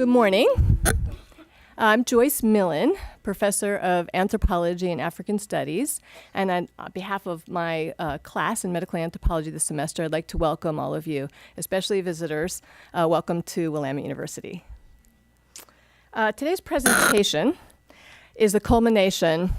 Good morning. I'm Joyce Millen, professor of anthropology and African studies, and on behalf of my class in medical anthropology this semester, I'd like to welcome all of you, especially visitors. Welcome to Willamette University. Today's presentation is the culmination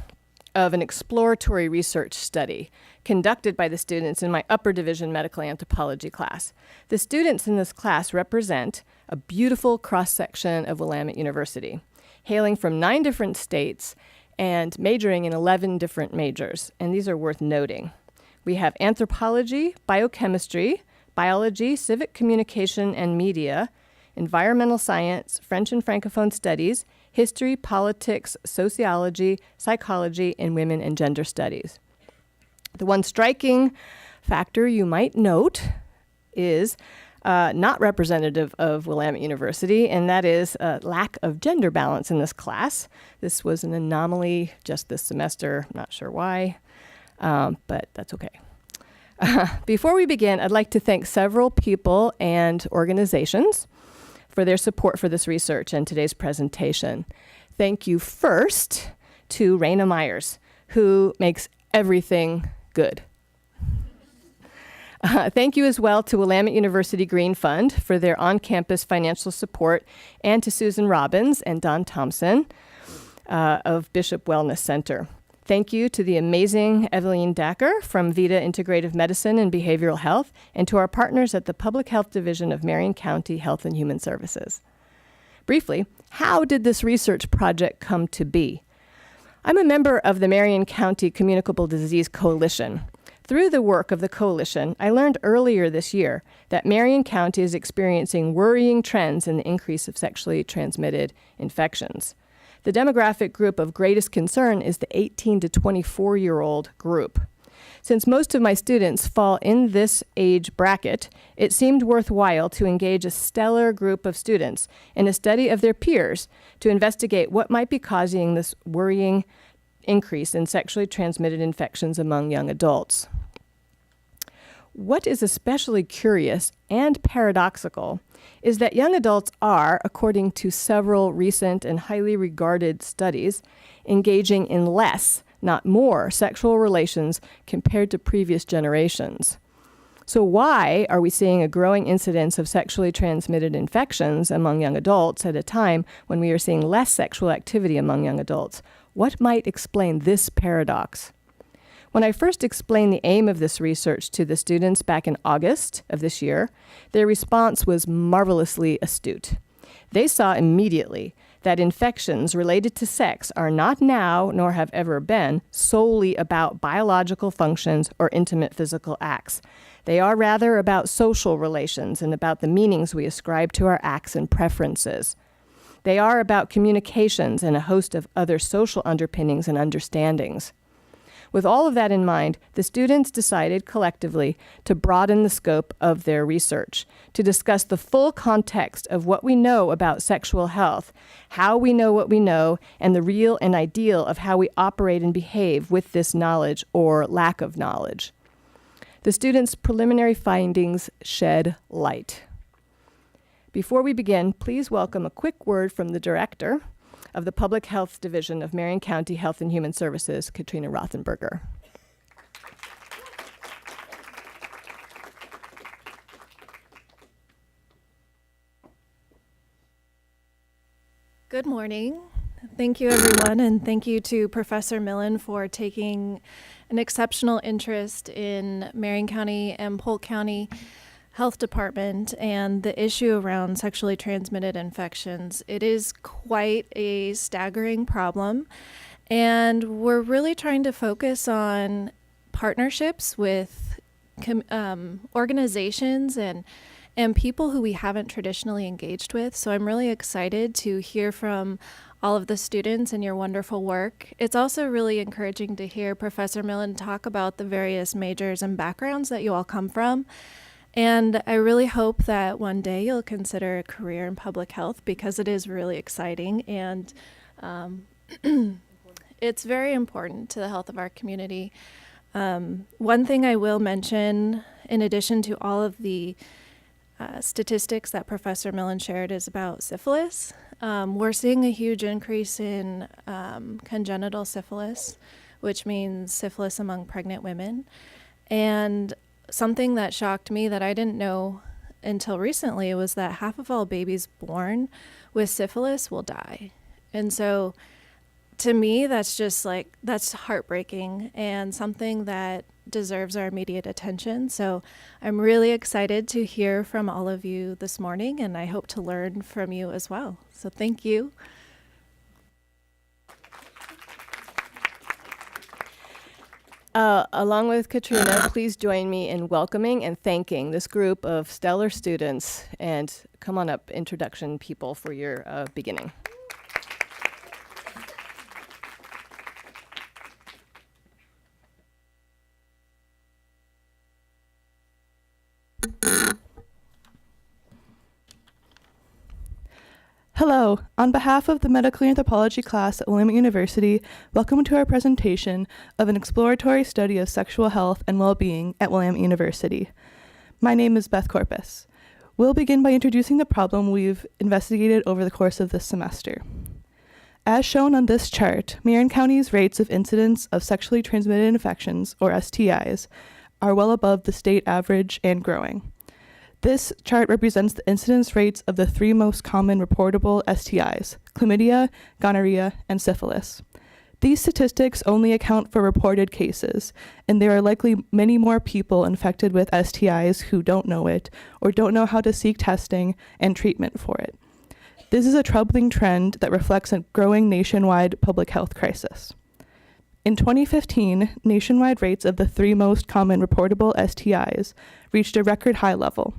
of an exploratory research study conducted by the students in my upper division medical anthropology class. The students in this class represent a beautiful cross-section of Willamette University, hailing from 9 different states and majoring in 11 different majors, and these are worth noting. We have anthropology, biochemistry, biology, civic communication and media, environmental science, French and Francophone studies, history, politics, sociology, psychology, and women and gender studies. The one striking factor you might note is not representative of Willamette University, and that is a lack of gender balance in this class. This was an anomaly just this semester, not sure why, but that's okay. Before we begin, I'd like to thank several people and organizations for their support for this research and today's presentation. Thank you first to Raina Myers, who makes everything good. Thank you as well to Willamette University Green Fund for their on-campus financial support, and to Susan Robbins and Don Thompson of Bishop Wellness Center. Thank you to the amazing Eveline Dacker from Vita Integrative Medicine and Behavioral Health, and to our partners at the Public Health Division of Marion County Health and Human Services. Briefly, how did this research project come to be? I'm a member of the Marion County Communicable Disease Coalition. Through the work of the coalition, I learned earlier this year that Marion County is experiencing worrying trends in the increase of sexually transmitted infections. The demographic group of greatest concern is the 18 to 24-year-old group. Since most of my students fall in this age bracket, it seemed worthwhile to engage a stellar group of students in a study of their peers to investigate what might be causing this worrying increase in sexually transmitted infections among young adults. What is especially curious and paradoxical is that young adults are, according to several recent and highly regarded studies, engaging in less, not more, sexual relations compared to previous generations. So why are we seeing a growing incidence of sexually transmitted infections among young adults at a time when we are seeing less sexual activity among young adults? What might explain this paradox? When I first explained the aim of this research to the students back in August of this year, their response was marvelously astute. They saw immediately that infections related to sex are not now, nor have ever been, solely about biological functions or intimate physical acts. They are rather about social relations and about the meanings we ascribe to our acts and preferences. They are about communications and a host of other social underpinnings and understandings. With all of that in mind, the students decided collectively to broaden the scope of their research, to discuss the full context of what we know about sexual health, how we know what we know, and the real and ideal of how we operate and behave with this knowledge or lack of knowledge. The students' preliminary findings shed light. Before we begin, please welcome a quick word from the director of the Public Health Division of Marion County Health and Human Services, Katrina Rothenberger. Good morning. Thank you, everyone, and thank you to Professor Millen for taking an exceptional interest in Marion County and Polk County Health Department and the issue around sexually transmitted infections. It is quite a staggering problem, and we're really trying to focus on partnerships with organizations and people who we haven't traditionally engaged with. So I'm really excited to hear from all of the students and your wonderful work. It's also really encouraging to hear Professor Millen talk about the various majors and backgrounds that you all come from. And I really hope that one day you'll consider a career in public health, because it is really exciting and it's very important to the health of our community. One thing I will mention, in addition to all of the statistics that Professor Millen shared is about syphilis. We're seeing a huge increase in congenital syphilis, which means syphilis among pregnant women. And something that shocked me that I didn't know until recently was that half of all babies born with syphilis will die. And so to me, that's heartbreaking and something that deserves our immediate attention. So I'm really excited to hear from all of you this morning, and I hope to learn from you as well. So thank you. Along with Katrina, please join me in welcoming and thanking this group of stellar students. And come on up, introduction people, for your beginning. Hello, on behalf of the Medical Anthropology class at Willamette University, welcome to our presentation of an exploratory study of sexual health and well-being at Willamette University. My name is Beth Corpus. We'll begin by introducing the problem we've investigated over the course of this semester. As shown on this chart, Marion County's rates of incidence of sexually transmitted infections, or STIs, are well above the state average and growing. This chart represents the incidence rates of the three most common reportable STIs: chlamydia, gonorrhea, and syphilis. These statistics only account for reported cases, and there are likely many more people infected with STIs who don't know it or don't know how to seek testing and treatment for it. This is a troubling trend that reflects a growing nationwide public health crisis. In 2015, nationwide rates of the three most common reportable STIs reached a record high level.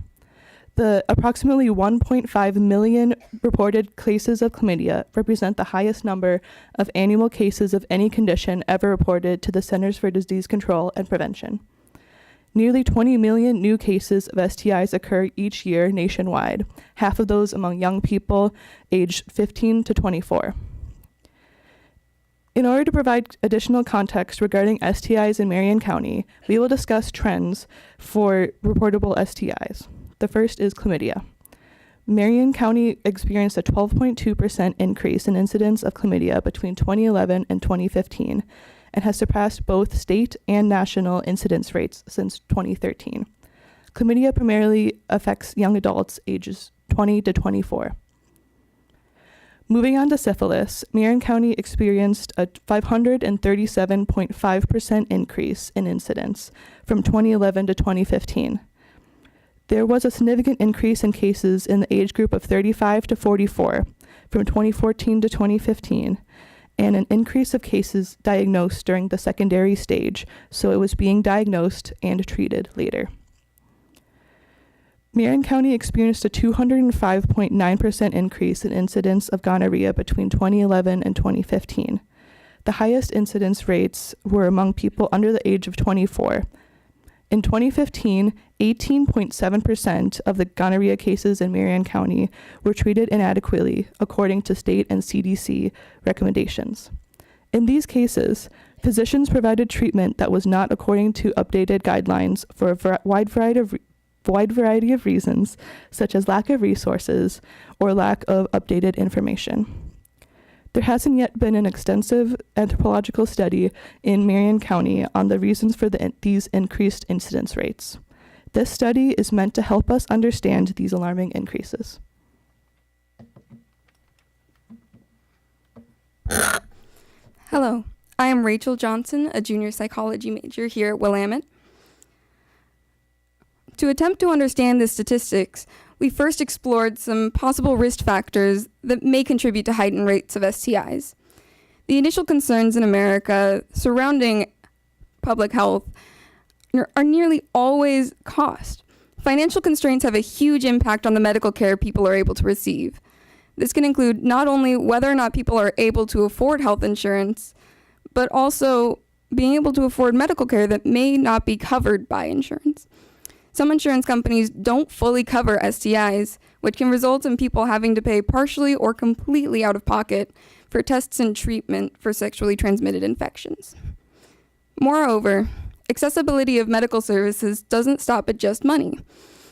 The approximately 1.5 million reported cases of chlamydia represent the highest number of annual cases of any condition ever reported to the Centers for Disease Control and Prevention. Nearly 20 million new cases of STIs occur each year nationwide, half of those among young people aged 15 to 24. In order to provide additional context regarding STIs in Marion County, we will discuss trends for reportable STIs. The first is chlamydia. Marion County experienced a 12.2% increase in incidence of chlamydia between 2011 and 2015 and has surpassed both state and national incidence rates since 2013. Chlamydia primarily affects young adults ages 20 to 24. Moving on to syphilis, Marion County experienced a 537.5% increase in incidence from 2011 to 2015. There was a significant increase in cases in the age group of 35 to 44 from 2014 to 2015, and an increase of cases diagnosed during the secondary stage, so it was being diagnosed and treated later. Marion County experienced a 205.9% increase in incidence of gonorrhea between 2011 and 2015. The highest incidence rates were among people under the age of 24. In 2015, 18.7% of the gonorrhea cases in Marion County were treated inadequately according to state and CDC recommendations. In these cases, physicians provided treatment that was not according to updated guidelines for a wide variety of reasons, such as lack of resources or lack of updated information. There hasn't yet been an extensive anthropological study in Marion County on the reasons for these increased incidence rates. This study is meant to help us understand these alarming increases. Hello, I am Rachel Johnson, a junior psychology major here at Willamette. To attempt to understand the statistics, we first explored some possible risk factors that may contribute to heightened rates of STIs. The initial concerns in America surrounding public health are nearly always cost. Financial constraints have a huge impact on the medical care people are able to receive. This can include not only whether or not people are able to afford health insurance, but also being able to afford medical care that may not be covered by insurance. Some insurance companies don't fully cover STIs, which can result in people having to pay partially or completely out of pocket for tests and treatment for sexually transmitted infections. Moreover, accessibility of medical services doesn't stop at just money.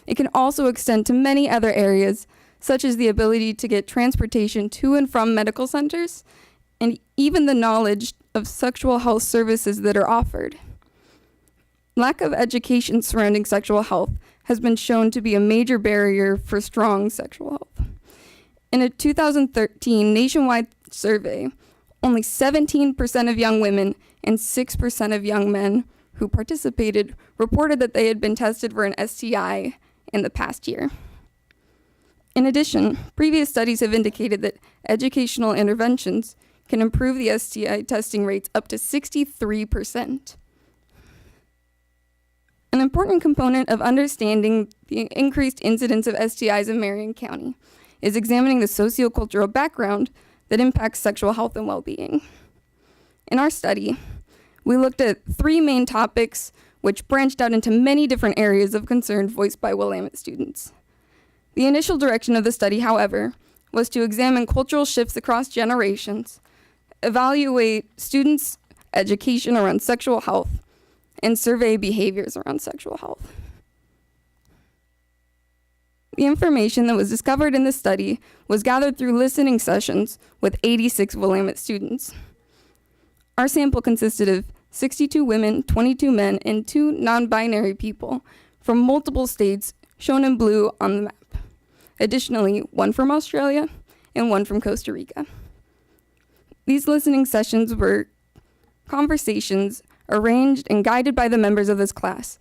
it can also extend to many other areas, such as the ability to get transportation to and from medical centers, and even the knowledge of sexual health services that are offered. Lack of education surrounding sexual health has been shown to be a major barrier for strong sexual health. In a 2013 nationwide survey, only 17% of young women and 6% of young men who participated reported that they had been tested for an STI in the past year. In addition, previous studies have indicated that educational interventions can improve the STI testing rates up to 63%. An important component of understanding the increased incidence of STIs in Marion County is examining the sociocultural background that impacts sexual health and well-being. In our study, we looked at 3 main topics which branched out into many different areas of concern voiced by Willamette students. The initial direction of the study, however, was to examine cultural shifts across generations, evaluate students' education around sexual health, and survey behaviors around sexual health. The information that was discovered in the study was gathered through listening sessions with 86 Willamette students. Our sample consisted of 62 women, 22 men, and 2 non-binary people from multiple states shown in blue on the map. Additionally, 1 from Australia and 1 from Costa Rica. These listening sessions were conversations arranged and guided by the members of this class,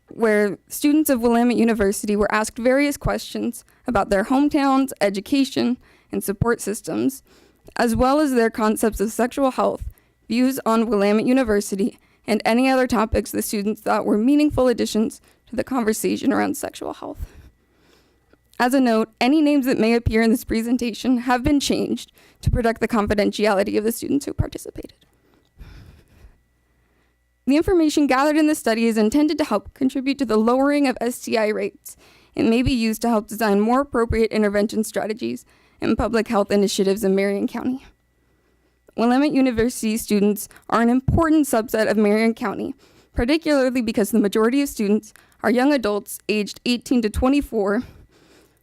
where students of Willamette University were asked various questions about their hometowns, education, and support systems, as well as their concepts of sexual health, views on Willamette University, and any other topics the students thought were meaningful additions to the conversation around sexual health. As a note, any names that may appear in this presentation have been changed to protect the confidentiality of the students who participated. The information gathered in the study is intended to help contribute to the lowering of STI rates and may be used to help design more appropriate intervention strategies and public health initiatives in Marion County. Willamette University students are an important subset of Marion County, particularly because the majority of students are young adults aged 18 to 24,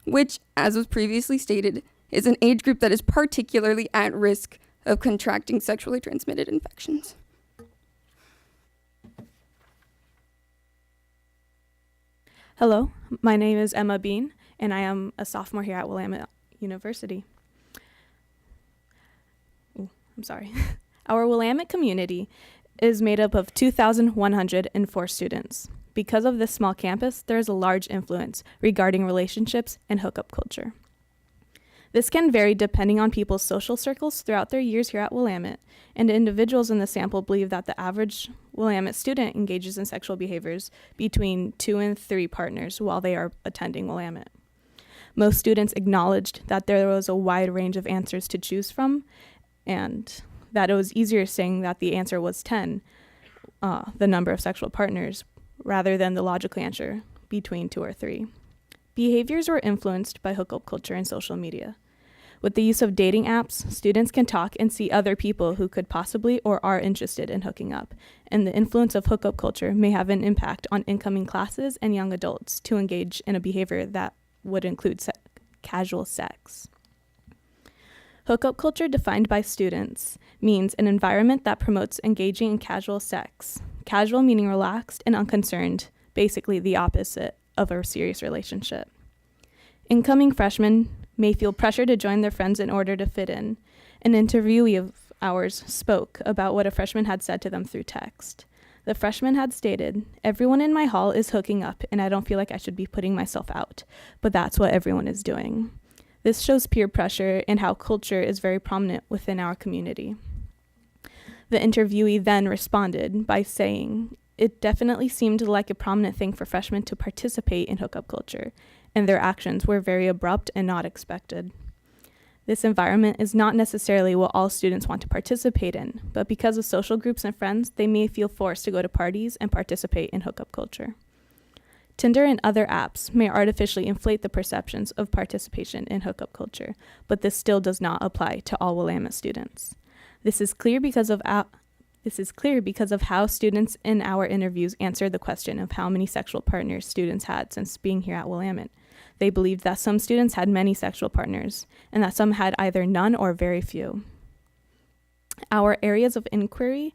which, as was previously stated, is an age group that is particularly at risk of contracting sexually transmitted infections. Hello, my name is Emma Bean, and I am a sophomore here at Willamette University. Our Willamette community is made up of 2,104 students. Because of this small campus, there is a large influence regarding relationships and hookup culture. This can vary depending on people's social circles throughout their years here at Willamette, and individuals in the sample believe that the average Willamette student engages in sexual behaviors between 2 and 3 partners while they are attending Willamette. Most students acknowledged that there was a wide range of answers to choose from, and that it was easier saying that the answer was 10, the number of sexual partners, rather than the logical answer between 2 or 3. Behaviors were influenced by hookup culture and social media. With the use of dating apps, students can talk and see other people who could possibly or are interested in hooking up, and the influence of hookup culture may have an impact on incoming classes and young adults to engage in a behavior that would include casual sex. Hookup culture, defined by students, means an environment that promotes engaging in casual sex. Casual meaning relaxed and unconcerned, basically the opposite of a serious relationship. Incoming freshmen may feel pressure to join their friends in order to fit in. An interviewee of ours spoke about what a freshman had said to them through text. The freshman had stated, "Everyone in my hall is hooking up, and I don't feel like I should be putting myself out, but that's what everyone is doing." This shows peer pressure and how culture is very prominent within our community. The interviewee then responded by saying, "It definitely seemed like a prominent thing for freshmen to participate in hookup culture, and their actions were very abrupt and not expected." This environment is not necessarily what all students want to participate in, but because of social groups and friends, they may feel forced to go to parties and participate in hookup culture. Tinder and other apps may artificially inflate the perceptions of participation in hookup culture, but this still does not apply to all Willamette students. This is clear because of This is clear because of how students in our interviews answered the question of how many sexual partners students had since being here at Willamette. They believed that some students had many sexual partners, and that some had either none or very few. Our areas of inquiry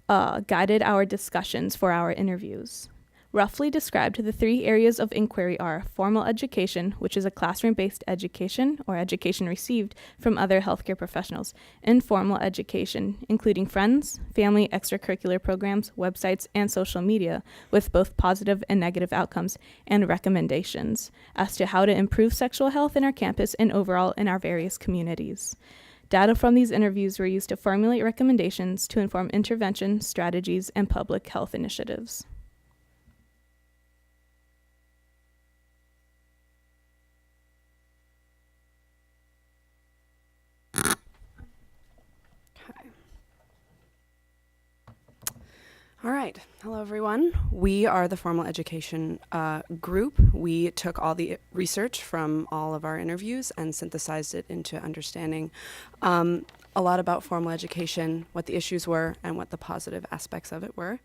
guided our discussions for our interviews. Roughly described, the 3 areas of inquiry are formal education, which is a classroom-based education or education received from other healthcare professionals. Informal education, including friends, family, extracurricular programs, websites, and social media, with both positive and negative outcomes and recommendations as to how to improve sexual health in our campus and overall in our various communities. Data from these interviews were used to formulate recommendations to inform intervention, strategies, and public health initiatives. All right. Hello, everyone. We are the Formal Education group. We took all the research from all of our interviews and synthesized it into understanding a lot about formal education, what the issues were, and what the positive aspects of it were.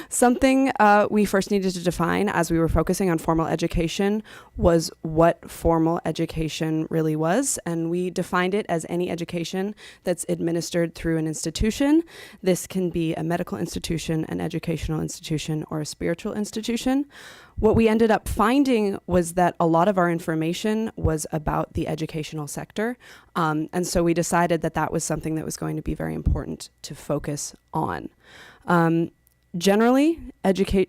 Something we first needed to define as we were focusing on formal education was what formal education really was, and we defined it as any education that's administered through an institution. This can be a medical institution, an educational institution, or a spiritual institution. What we ended up finding was that a lot of our information was about the educational sector, and so we decided that that was something that was going to be very important to focus on. Generally,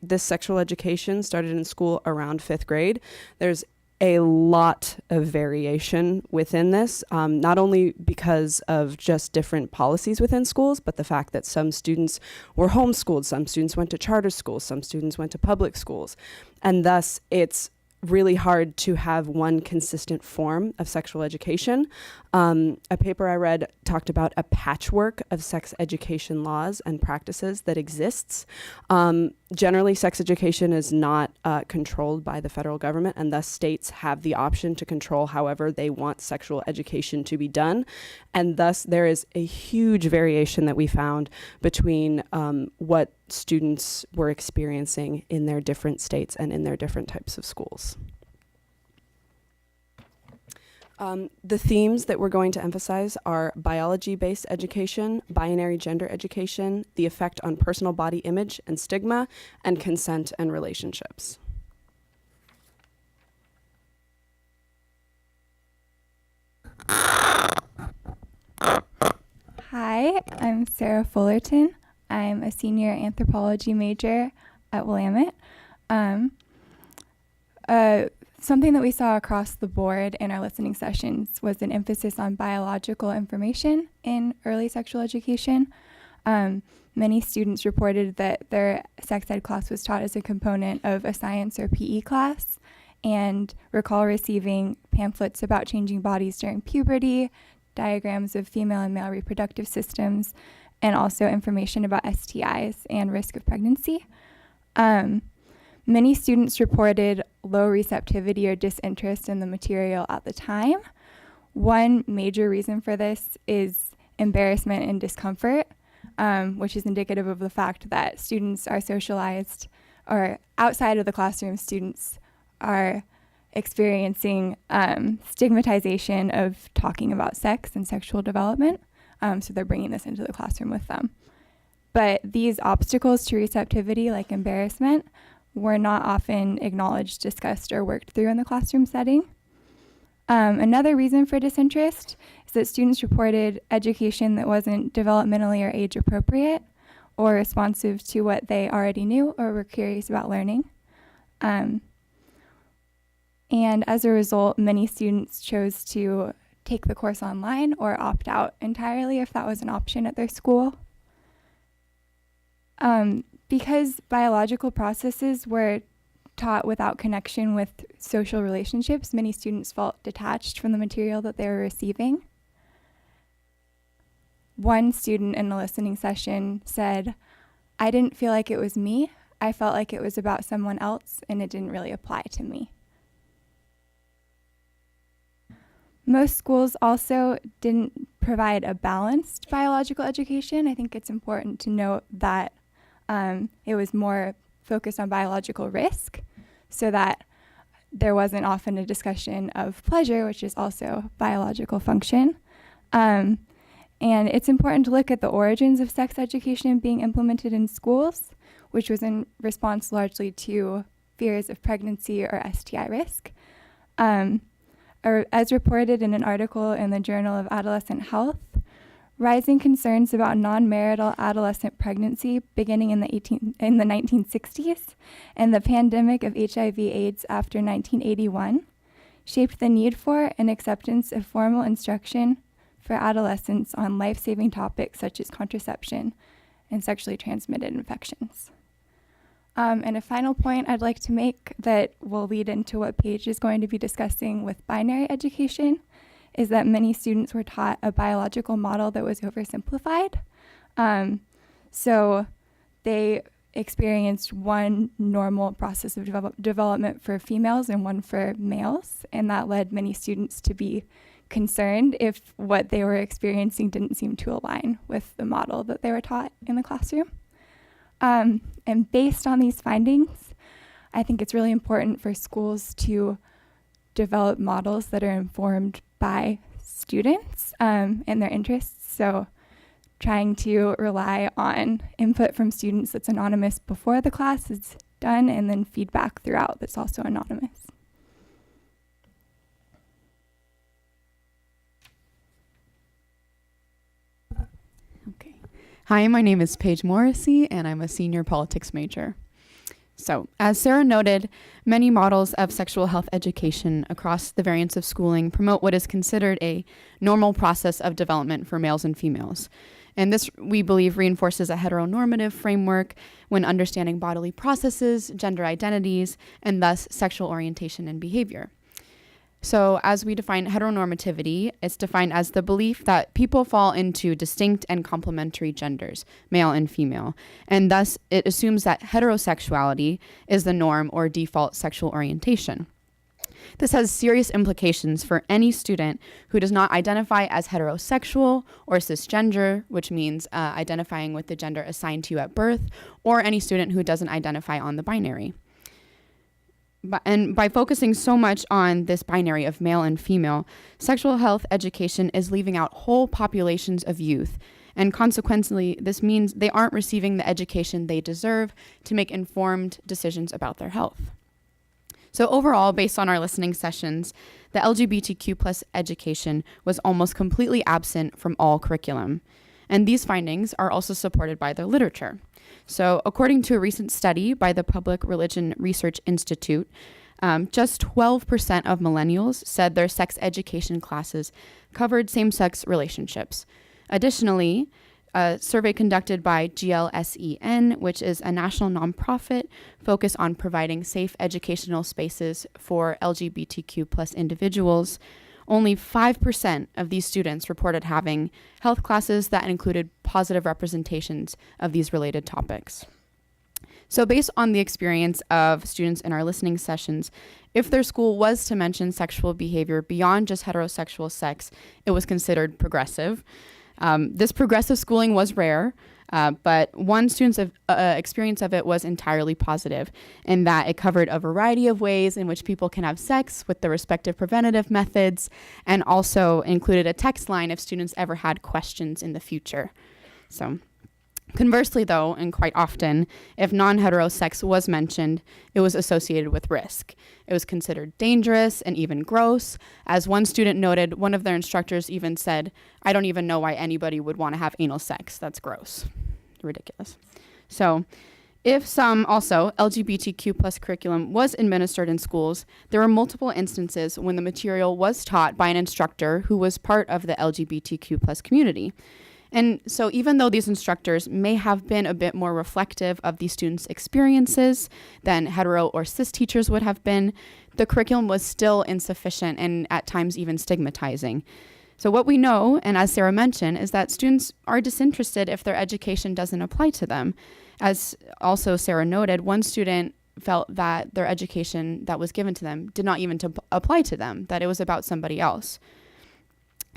this sexual education started in school around 5th grade. There's a lot of variation within this, not only because of just different policies within schools, but the fact that some students were homeschooled, some students went to charter schools, some students went to public schools, and thus it's really hard to have one consistent form of sexual education. A paper I read talked about a patchwork of sex education laws and practices that exists. Generally, sex education is not controlled by the federal government, and thus states have the option to control however they want sexual education to be done. And thus, there is a huge variation that we found between what students were experiencing in their different states and in their different types of schools. The themes that we're going to emphasize are biology-based education, binary gender education, the effect on personal body image and stigma, and consent and relationships. Hi, I'm Sarah Fullerton. I'm a senior anthropology major at Willamette. Something that we saw across the board in our listening sessions was an emphasis on biological information in early sexual education. Many students reported that their sex ed class was taught as a component of a science or PE class, and recall receiving pamphlets about changing bodies during puberty, diagrams of female and male reproductive systems, and also information about STIs and risk of pregnancy. Many students reported low receptivity or disinterest in the material at the time. One major reason for this is embarrassment and discomfort, which is indicative of the fact that students are socialized, or outside of the classroom, students are experiencing stigmatization of talking about sex and sexual development, so they're bringing this into the classroom with them. But these obstacles to receptivity, like embarrassment, were not often acknowledged, discussed, or worked through in the classroom setting. Another reason for disinterest is that students reported education that wasn't developmentally or age appropriate or responsive to what they already knew or were curious about learning. And as a result, many students chose to take the course online or opt out entirely if that was an option at their school. Because biological processes were taught without connection with social relationships, many students felt detached from the material that they were receiving. One student in a listening session said, "I didn't feel like it was me. I felt like it was about someone else, and it didn't really apply to me." Most schools also didn't provide a balanced biological education. I think it's important to note that it was more focused on biological risk, so that there wasn't often a discussion of pleasure, which is also biological function. And it's important to look at the origins of sex education being implemented in schools, which was in response largely to fears of pregnancy or STI risk. As reported in an article in the Journal of Adolescent Health, rising concerns about non-marital adolescent pregnancy beginning in the 1960s and the pandemic of HIV/AIDS after 1981 shaped the need for and acceptance of formal instruction for adolescents on life-saving topics such as contraception and sexually transmitted infections. And a final point I'd like to make that will lead into what Paige is going to be discussing with binary education is that many students were taught a biological model that was oversimplified. So they experienced one normal process of development for females and one for males, and that led many students to be concerned if what they were experiencing didn't seem to align with the model that they were taught in the classroom. And based on these findings, I think it's really important for schools to develop models that are informed by students and their interests. So trying to rely on input from students that's anonymous before the class is done, and then feedback throughout that's also anonymous. Okay. Hi, my name is Paige Morrissey, and I'm a senior politics major. So, as Sarah noted, many models of sexual health education across the variants of schooling promote what is considered a normal process of development for males and females. And this, we believe, reinforces a heteronormative framework when understanding bodily processes, gender identities, and thus sexual orientation and behavior. So as we define heteronormativity, it's defined as the belief that people fall into distinct and complementary genders, male and female, and thus it assumes that heterosexuality is the norm or default sexual orientation. This has serious implications for any student who does not identify as heterosexual or cisgender, which means identifying with the gender assigned to you at birth, or any student who doesn't identify on the binary. And by focusing so much on this binary of male and female, sexual health education is leaving out whole populations of youth. And consequently, this means they aren't receiving the education they deserve to make informed decisions about their health. So overall, based on our listening sessions, the LGBTQ plus education was almost completely absent from all curriculum. And these findings are also supported by the literature. So according to a recent study by the Public Religion Research Institute, just 12% of millennials said their sex education classes covered same-sex relationships. Additionally, a survey conducted by GLSEN, which is a national nonprofit focused on providing safe educational spaces for LGBTQ plus individuals, only 5% of these students reported having health classes that included positive representations of these related topics. So based on the experience of students in our listening sessions, if their school was to mention sexual behavior beyond just heterosexual sex, it was considered progressive. This progressive schooling was rare, but one student's experience of it was entirely positive, in that it covered a variety of ways in which people can have sex with the respective preventative methods, and also included a text line if students ever had questions in the future. So conversely, though, and quite often, if non-hetero sex was mentioned, it was associated with risk. It was considered dangerous and even gross. As one student noted, one of their instructors even said, "I don't even know why anybody would want to have anal sex. That's gross." Ridiculous. So if some also LGBTQ plus curriculum was administered in schools, there were multiple instances when the material was taught by an instructor who was part of the LGBTQ plus community. And so even though these instructors may have been a bit more reflective of these students' experiences than hetero or cis teachers would have been, the curriculum was still insufficient and at times even stigmatizing. So what we know, and as Sarah mentioned, is that students are disinterested if their education doesn't apply to them. As also Sarah noted, one student felt that their education that was given to them did not even apply to them, that it was about somebody else.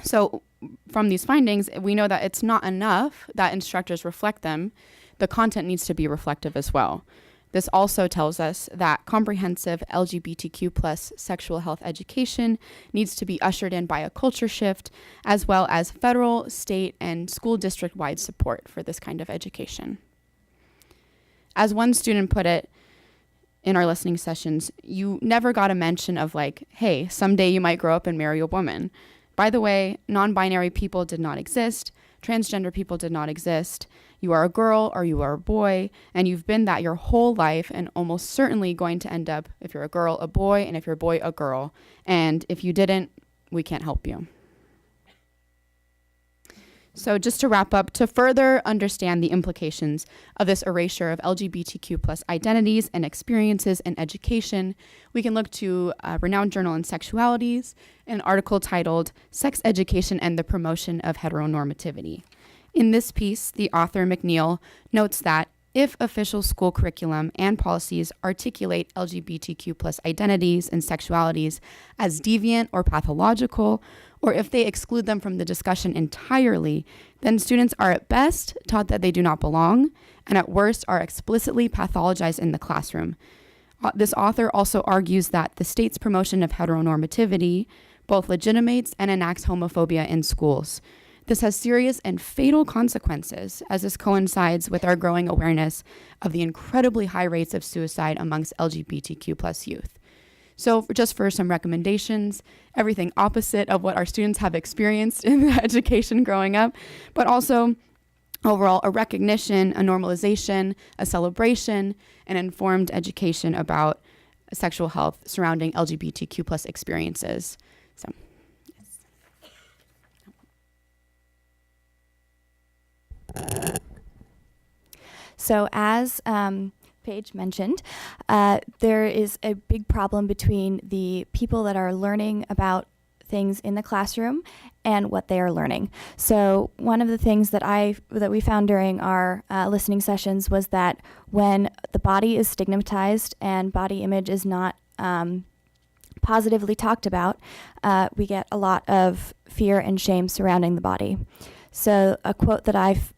So from these findings, we know that it's not enough that instructors reflect them. The content needs to be reflective as well. This also tells us that comprehensive LGBTQ plus sexual health education needs to be ushered in by a culture shift, as well as federal, state, and school district-wide support for this kind of education. As one student put it in our listening sessions, you never got a mention of like, hey, someday you might grow up and marry a woman. By the way, non-binary people did not exist. Transgender people did not exist. You are a girl or you are a boy, and you've been that your whole life, and almost certainly going to end up, if you're a girl, a boy, and if you're a boy, a girl. And if you didn't, we can't help you. So just to wrap up, to further understand the implications of this erasure of LGBTQ plus identities and experiences in education, we can look to a renowned journal in Sexualities, an article titled Sex Education and the Promotion of Heteronormativity. In this piece, the author McNeil notes that if official school curriculum and policies articulate LGBTQ plus identities and sexualities as deviant or pathological, or if they exclude them from the discussion entirely, then students are at best taught that they do not belong, and at worst are explicitly pathologized in the classroom. This author also argues that the state's promotion of heteronormativity both legitimates and enacts homophobia in schools. This has serious and fatal consequences, as this coincides with our growing awareness of the incredibly high rates of suicide amongst LGBTQ plus youth. So just for some recommendations, everything opposite of what our students have experienced in education growing up, but also overall a recognition, a normalization, a celebration, an informed education about sexual health surrounding LGBTQ plus experiences. So, yes. So as Paige mentioned, there is a big problem between the people that are learning about things in the classroom and what they are learning. So one of the things that we found during our listening sessions was that when the body is stigmatized and body image is not positively talked about, we get a lot of fear and shame surrounding the body. So a quote that I've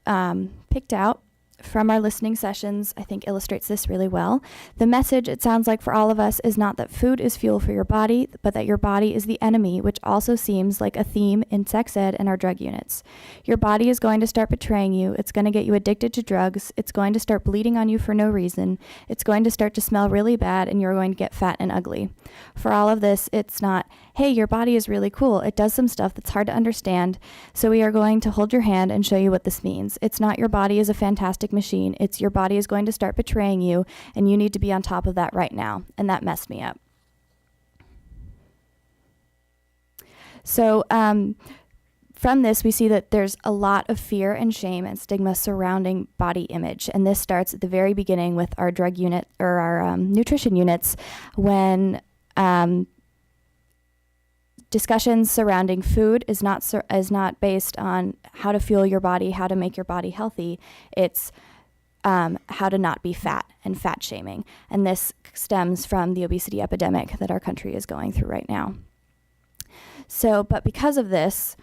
picked out from our listening sessions, I think illustrates this really well. The message, it sounds like for all of us, is not that food is fuel for your body, but that your body is the enemy, which also seems like a theme in sex ed and our drug units. Your body is going to start betraying you. It's going to get you addicted to drugs. It's going to start bleeding on you for no reason. It's going to start to smell really bad, and you're going to get fat and ugly. For all of this, it's not, hey, your body is really cool. It does some stuff that's hard to understand, so we are going to hold your hand and show you what this means. It's not your body is a fantastic machine. It's your body is going to start betraying you, and you need to be on top of that right now. And that messed me up. So from this, we see that there's a lot of fear and shame and stigma surrounding body image. And this starts at the very beginning with our drug unit or our nutrition units, when discussions surrounding food is not based on how to fuel your body, how to make your body healthy. It's how to not be fat and fat shaming. And this stems from the obesity epidemic that our country is going through right now. So, but because of this,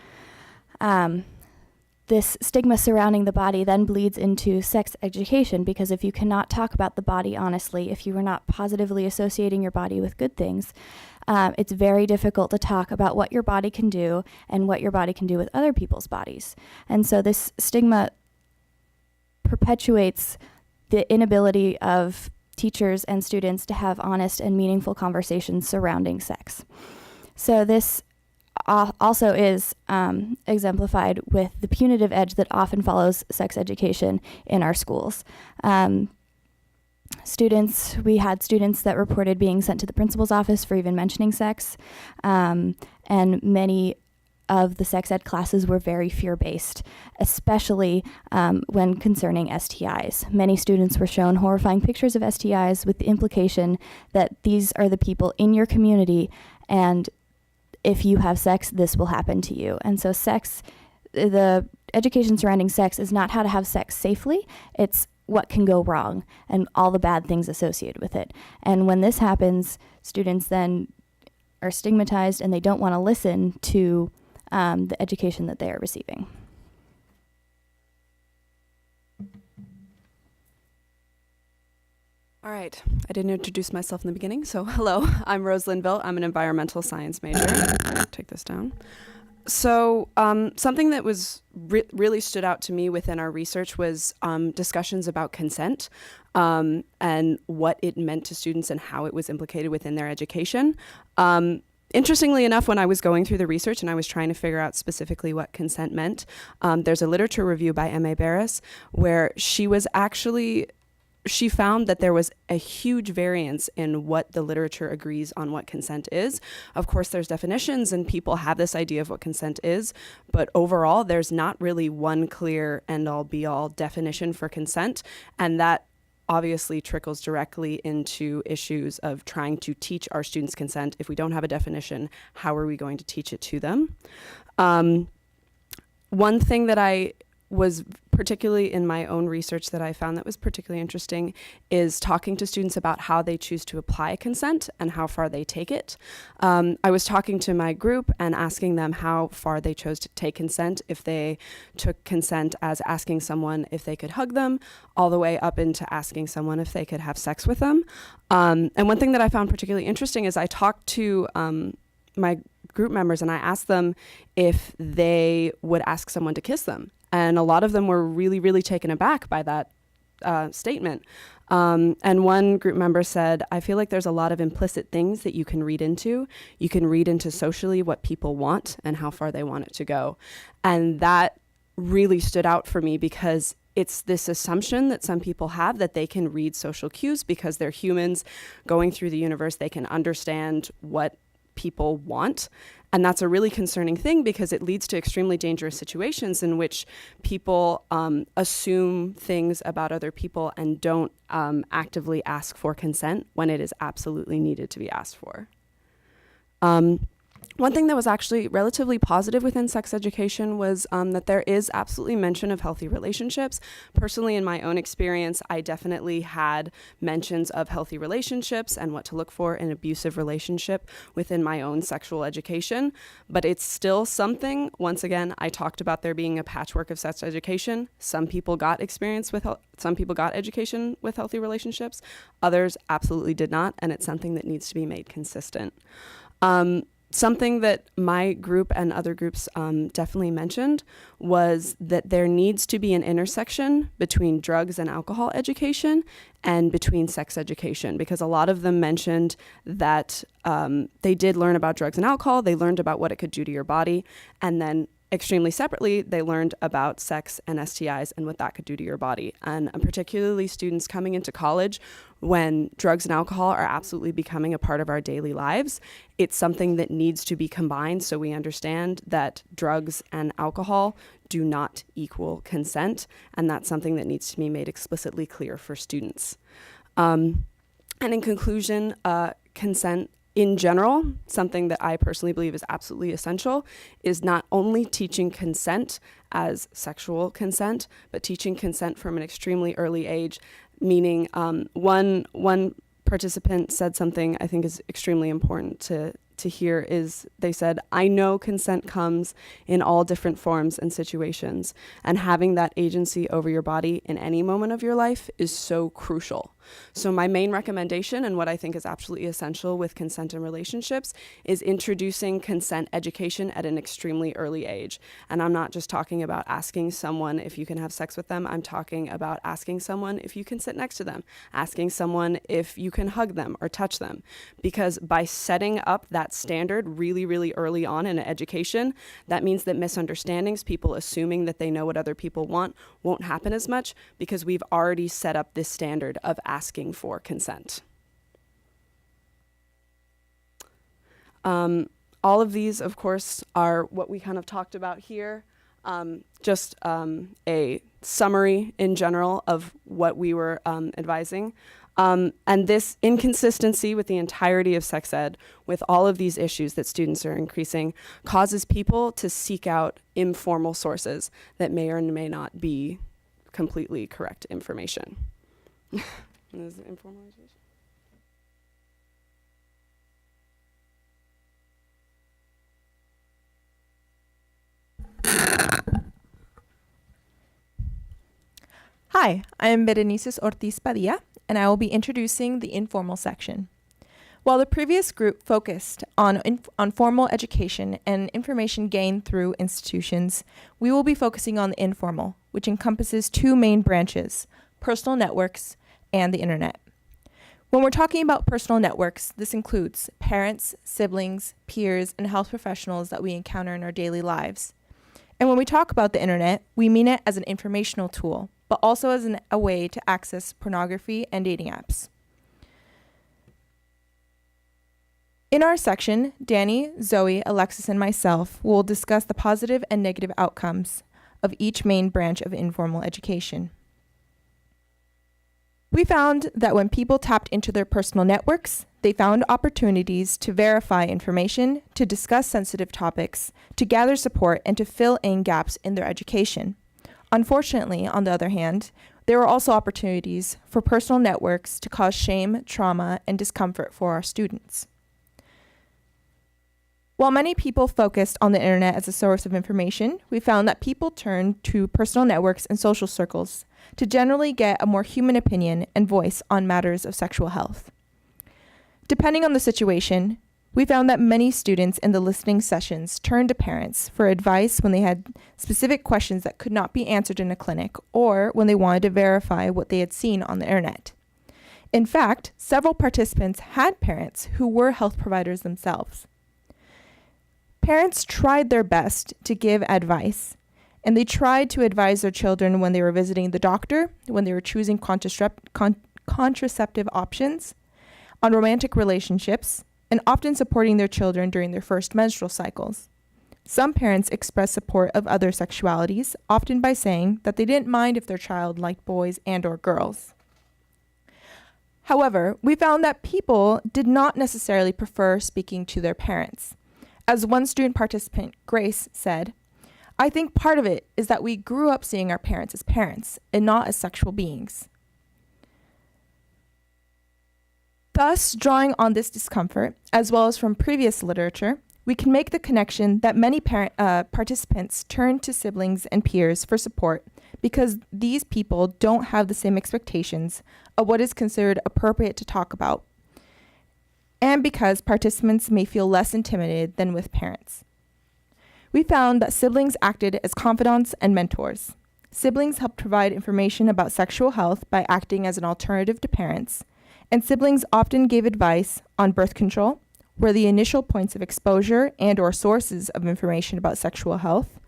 this stigma surrounding the body then bleeds into sex education, because if you cannot talk about the body honestly, if you are not positively associating your body with good things, it's very difficult to talk about what your body can do and what your body can do with other people's bodies. And so this stigma perpetuates the inability of teachers and students to have honest and meaningful conversations surrounding sex. So this also is exemplified with the punitive edge that often follows sex education in our schools. We had students that reported being sent to the principal's office for even mentioning sex, and many of the sex ed classes were very fear-based, especially when concerning STIs. Many students were shown horrifying pictures of STIs with the implication that these are the people in your community, and if you have sex, this will happen to you. And so the education surrounding sex is not how to have sex safely, it's what can go wrong and all the bad things associated with it. And when this happens, students then are stigmatized and they don't want to listen to the education that they are receiving. All right, I didn't introduce myself in the beginning, so hello, I'm Rose Linville. I'm an environmental science major. Take this down. So something that was really stood out to me within our research was discussions about consent and what it meant to students and how it was implicated within their education. Interestingly enough, when I was going through the research and I was trying to figure out specifically what consent meant, there's a literature review by M.A. Barris where she found that there was a huge variance in what the literature agrees on what consent is. Of course, there's definitions and people have this idea of what consent is, but overall, there's not really one clear end-all be-all definition for consent, and that obviously trickles directly into issues of trying to teach our students consent. If we don't have a definition, how are we going to teach it to them? One thing that I was particularly in my own research that I found that was particularly interesting is talking to students about how they choose to apply consent and how far they take it. I was talking to my group and asking them how far they chose to take consent, if they took consent as asking someone if they could hug them, all the way up into asking someone if they could have sex with them. And one thing that I found particularly interesting is I talked to my group members and I asked them if they would ask someone to kiss them. And a lot of them were really, really taken aback by that statement. And one group member said, I feel like there's a lot of implicit things that you can read into. You can read into socially what people want and how far they want it to go. And that really stood out for me because it's this assumption that some people have that they can read social cues because they're humans going through the universe. They can understand what people want. And that's a really concerning thing because it leads to extremely dangerous situations in which people assume things about other people and don't actively ask for consent when it is absolutely needed to be asked for. One thing that was actually relatively positive within sex education was that there is absolutely mention of healthy relationships. Personally, in my own experience, I definitely had mentions of healthy relationships and what to look for in an abusive relationship within my own sexual education. But it's still something, once again, I talked about there being a patchwork of sex education. Some people got some people got education with healthy relationships. Others absolutely did not, and it's something that needs to be made consistent. Something that my group and other groups definitely mentioned was that there needs to be an intersection between drugs and alcohol education and between sex education, because a lot of them mentioned that they did learn about drugs and alcohol, they learned about what it could do to your body, and then extremely separately, they learned about sex and STIs and what that could do to your body. And particularly students coming into college when drugs and alcohol are absolutely becoming a part of our daily lives, it's something that needs to be combined so we understand that drugs and alcohol do not equal consent, and that's something that needs to be made explicitly clear for students. And in conclusion, consent in general, something that I personally believe is absolutely essential, is not only teaching consent as sexual consent, but teaching consent from an extremely early age, meaning one participant said something I think is extremely important to hear is they said, I know consent comes in all different forms and situations, and having that agency over your body in any moment of your life is so crucial. So my main recommendation and what I think is absolutely essential with consent in relationships is introducing consent education at an extremely early age. And I'm not just talking about asking someone if you can have sex with them. I'm talking about asking someone if you can sit next to them, asking someone if you can hug them or touch them. Because by setting up that standard really, really early on in education, that means that misunderstandings, people assuming that they know what other people want, won't happen as much because we've already set up this standard of asking for consent. All of these, of course, are what we kind of talked about here. Just a summary in general of what we were advising. And this inconsistency with the entirety of sex ed, with all of these issues that students are increasing, causes people to seek out informal sources that may or may not be completely correct information. Is it informal education? Hi, I am Berenices Ortiz Padilla, and I will be introducing the informal section. While the previous group focused on formal education and information gained through institutions, we will be focusing on the informal, which encompasses two main branches, personal networks and the internet. When we're talking about personal networks, this includes parents, siblings, peers, and health professionals that we encounter in our daily lives. And when we talk about the internet, we mean it as an informational tool, but also as a way to access pornography and dating apps. In our section, Danny, Zoe, Alexis, and myself will discuss the positive and negative outcomes of each main branch of informal education. We found that when people tapped into their personal networks, they found opportunities to verify information, to discuss sensitive topics, to gather support, and to fill in gaps in their education. Unfortunately, on the other hand, there were also opportunities for personal networks to cause shame, trauma, and discomfort for our students. While many people focused on the internet as a source of information, we found that people turned to personal networks and social circles to generally get a more human opinion and voice on matters of sexual health. Depending on the situation, we found that many students in the listening sessions turned to parents for advice when they had specific questions that could not be answered in a clinic or when they wanted to verify what they had seen on the internet. In fact, several participants had parents who were health providers themselves. Parents tried their best to give advice, and they tried to advise their children when they were visiting the doctor, when they were choosing contraceptive options, on romantic relationships, and often supporting their children during their first menstrual cycles. Some parents expressed support of other sexualities, often by saying that they didn't mind if their child liked boys and/or girls. However, we found that people did not necessarily prefer speaking to their parents. As one student participant, Grace, said, "I think part of it is that we grew up seeing our parents as parents and not as sexual beings." Thus, drawing on this discomfort, as well as from previous literature, we can make the connection that many participants turn to siblings and peers for support because these people don't have the same expectations of what is considered appropriate to talk about, and because participants may feel less intimidated than with parents. We found that siblings acted as confidants and mentors. Siblings helped provide information about sexual health by acting as an alternative to parents, and siblings often gave advice on birth control, were the initial points of exposure and/or sources of information about sexual health,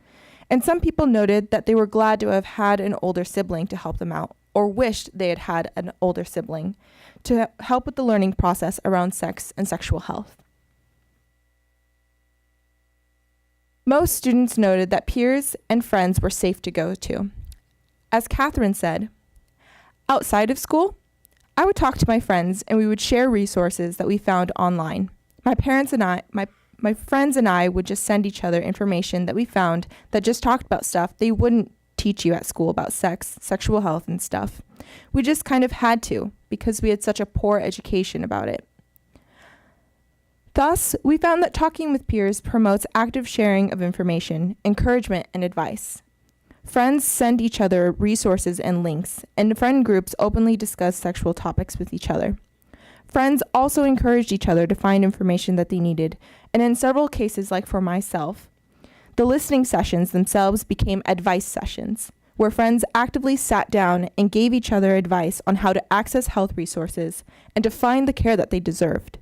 and some people noted that they were glad to have had an older sibling to help them out, or wished they had had an older sibling to help with the learning process around sex and sexual health. Most students noted that peers and friends were safe to go to. As Catherine said, outside of school, I would talk to my friends and we would share resources that we found online. My friends and I would just send each other information that we found that just talked about stuff they wouldn't teach you at school about sex, sexual health, and stuff. We just kind of had to because we had such a poor education about it. Thus, we found that talking with peers promotes active sharing of information, encouragement, and advice. Friends send each other resources and links, and friend groups openly discuss sexual topics with each other. Friends also encouraged each other to find information that they needed, and in several cases, like for myself, the listening sessions themselves became advice sessions, where friends actively sat down and gave each other advice on how to access health resources and to find the care that they deserved.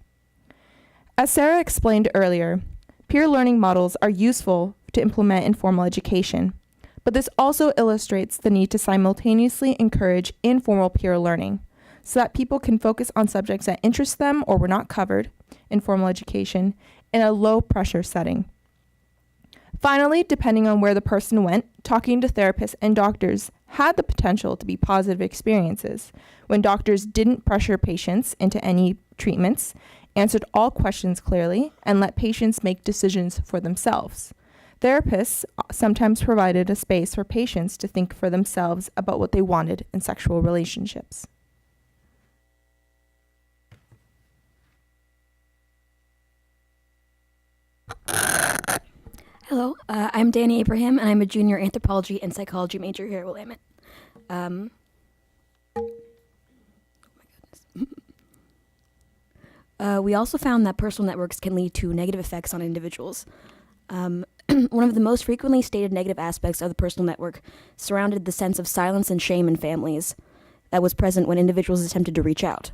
As Sarah explained earlier, peer learning models are useful to implement in formal education, but this also illustrates the need to simultaneously encourage informal peer learning so that people can focus on subjects that interest them or were not covered in formal education in a low-pressure setting. Finally, depending on where the person went, talking to therapists and doctors had the potential to be positive experiences when doctors didn't pressure patients into any treatments, answered all questions clearly, and let patients make decisions for themselves. Therapists sometimes provided a space for patients to think for themselves about what they wanted in sexual relationships. Hello, I'm Danny Abraham, and I'm a junior anthropology and psychology major here at Willamette. We also found that personal networks can lead to negative effects on individuals. One of the most frequently stated negative aspects of the personal network surrounded the sense of silence and shame in families that was present when individuals attempted to reach out.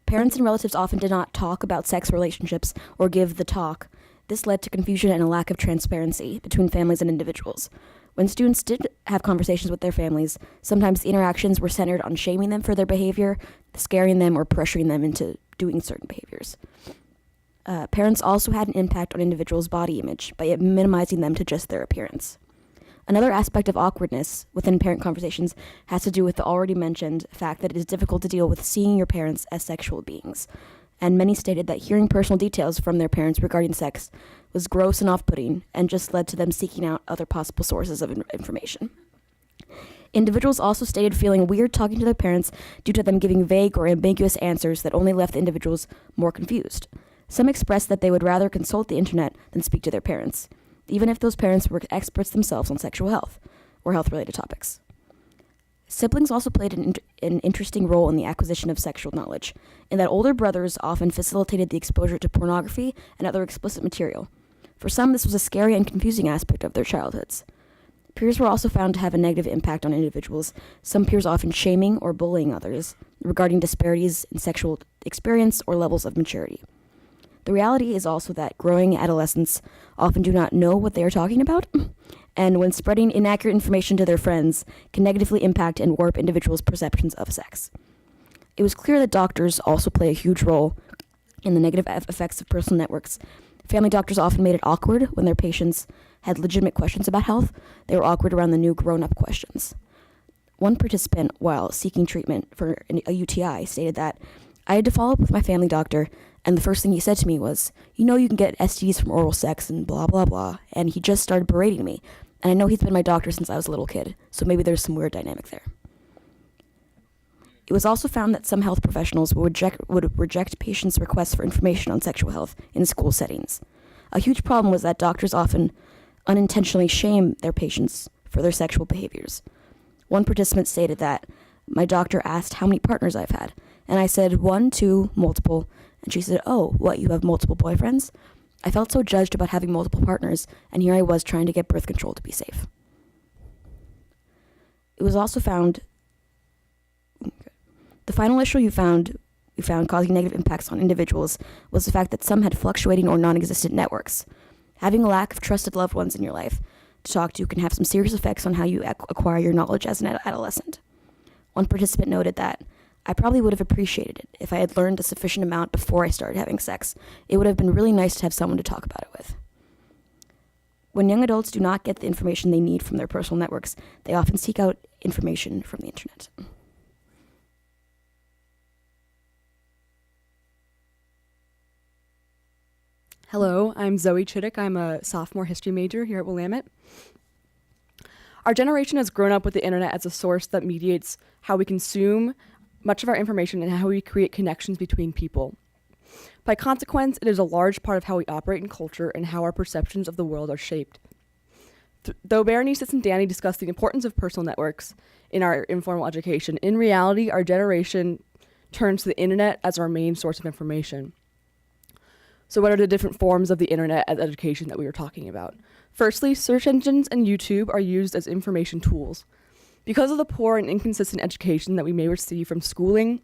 Parents and relatives often did not talk about sex relationships or give the talk. This led to confusion and a lack of transparency between families and individuals. When students did have conversations with their families, sometimes the interactions were centered on shaming them for their behavior, scaring them, or pressuring them into doing certain behaviors. Parents also had an impact on individuals' body image by minimizing them to just their appearance. Another aspect of awkwardness within parent conversations has to do with the already mentioned fact that it is difficult to deal with seeing your parents as sexual beings, and many stated that hearing personal details from their parents regarding sex was gross and off-putting and just led to them seeking out other possible sources of information. Individuals also stated feeling weird talking to their parents due to them giving vague or ambiguous answers that only left the individuals more confused. Some expressed that they would rather consult the internet than speak to their parents, even if those parents were experts themselves on sexual health or health-related topics. Siblings also played an interesting role in the acquisition of sexual knowledge, in that older brothers often facilitated the exposure to pornography and other explicit material. For some, this was a scary and confusing aspect of their childhoods. Peers were also found to have a negative impact on individuals, some peers often shaming or bullying others regarding disparities in sexual experience or levels of maturity. The reality is also that growing adolescents often do not know what they are talking about, and when spreading inaccurate information to their friends can negatively impact and warp individuals' perceptions of sex. It was clear that doctors also play a huge role in the negative effects of personal networks. Family doctors often made it awkward when their patients had legitimate questions about health. They were awkward around the new grown-up questions. One participant, while seeking treatment for a UTI, stated that, "I had to follow up with my family doctor, and the first thing he said to me was, 'You know you can get STDs from oral sex and blah, blah, blah,' and he just started berating me. And I know he's been my doctor since I was a little kid, so maybe there's some weird dynamic there." It was also found that some health professionals would reject patients' requests for information on sexual health in school settings. A huge problem was that doctors often unintentionally shame their patients for their sexual behaviors. One participant stated that, "My doctor asked how many partners I've had, and I said 1, 2, multiple, and she said, 'Oh, what, you have multiple boyfriends?' I felt so judged about having multiple partners, and here I was trying to get birth control to be safe." It was also found, the final issue we found causing negative impacts on individuals was the fact that some had fluctuating or non-existent networks. Having a lack of trusted loved ones in your life to talk to can have some serious effects on how you acquire your knowledge as an adolescent. One participant noted that, "I probably would have appreciated it if I had learned a sufficient amount before I started having sex. It would have been really nice to have someone to talk about it with." When young adults do not get the information they need from their personal networks, they often seek out information from the internet. Hello, I'm Zoe Chittick. I'm a sophomore history major here at Willamette. Our generation has grown up with the internet as a source that mediates how we consume much of our information and how we create connections between people. By consequence, it is a large part of how we operate in culture and how our perceptions of the world are shaped. Though Berenice and Danny discuss the importance of personal networks in our informal education, in reality, our generation turns to the internet as our main source of information. So what are the different forms of the internet as education that we were talking about? Firstly, search engines and YouTube are used as information tools. Because of the poor and inconsistent education that we may receive from schooling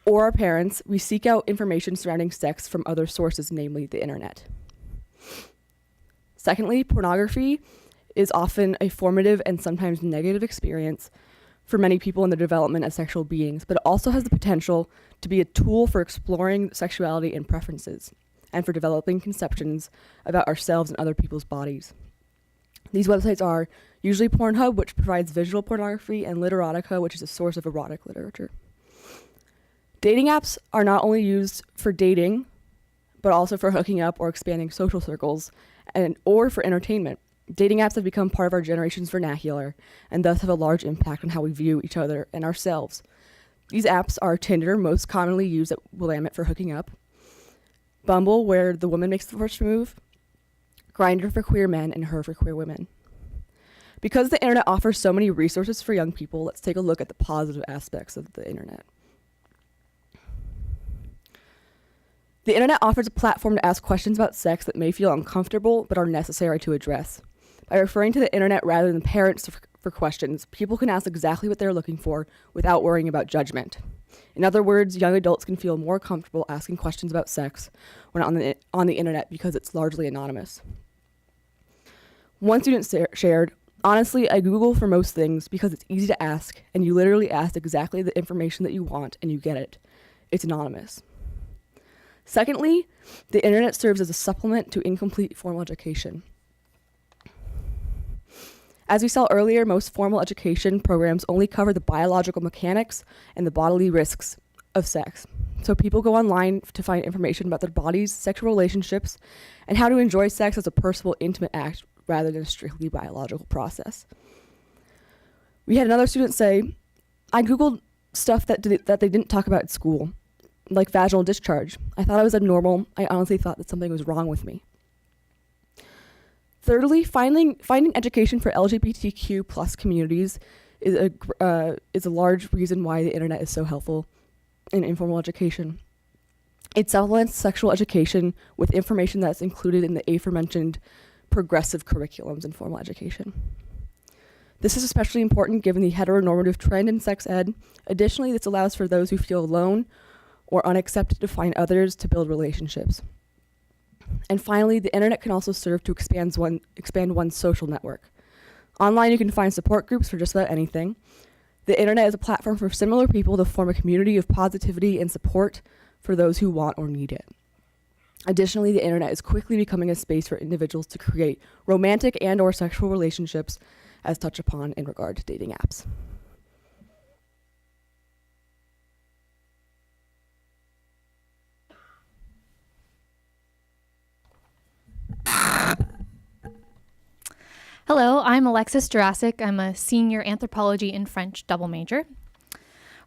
or our parents, we seek out information surrounding sex from other sources, namely the internet. Secondly, pornography is often a formative and sometimes negative experience for many people in the development as sexual beings, but it also has the potential to be a tool for exploring sexuality and preferences, and for developing conceptions about ourselves and other people's bodies. These websites are usually Pornhub, which provides visual pornography, and Literotica, which is a source of erotic literature. Dating apps are not only used for dating, but also for hooking up or expanding social circles, or for entertainment. Dating apps have become part of our generation's vernacular, and thus have a large impact on how we view each other and ourselves. These apps are Tinder, most commonly used at Willamette for hooking up, Bumble, where the woman makes the first move, Grindr for queer men, and Her for queer women. Because the internet offers so many resources for young people, let's take a look at the positive aspects of the internet. The internet offers a platform to ask questions about sex that may feel uncomfortable but are necessary to address. By referring to the internet rather than parents for questions, people can ask exactly what they're looking for without worrying about judgment. In other words, young adults can feel more comfortable asking questions about sex when on the internet because it's largely anonymous. One student shared, "Honestly, I Google for most things because it's easy to ask, and you literally ask exactly the information that you want and you get it. It's anonymous." Secondly, the internet serves as a supplement to incomplete formal education. As we saw earlier, most formal education programs only cover the biological mechanics and the bodily risks of sex. So people go online to find information about their bodies, sexual relationships, and how to enjoy sex as a personal, intimate act rather than a strictly biological process. We had another student say, "I Googled stuff that they didn't talk about at school, like vaginal discharge. I thought I was abnormal. I honestly thought that something was wrong with me." Thirdly, finding education for LGBTQ plus communities is a large reason why the internet is so helpful in informal education. It supplements sexual education with information that's included in the aforementioned progressive curriculums in formal education. This is especially important given the heteronormative trend in sex ed. Additionally, this allows for those who feel alone or unaccepted to find others to build relationships. And finally, the internet can also serve to expand one's social network. Online, you can find support groups for just about anything. The internet is a platform for similar people to form a community of positivity and support for those who want or need it. Additionally, the internet is quickly becoming a space for individuals to create romantic and/or sexual relationships, as touched upon in regard to dating apps. Hello, I'm Alexis Jurassic. I'm a senior anthropology and French double major.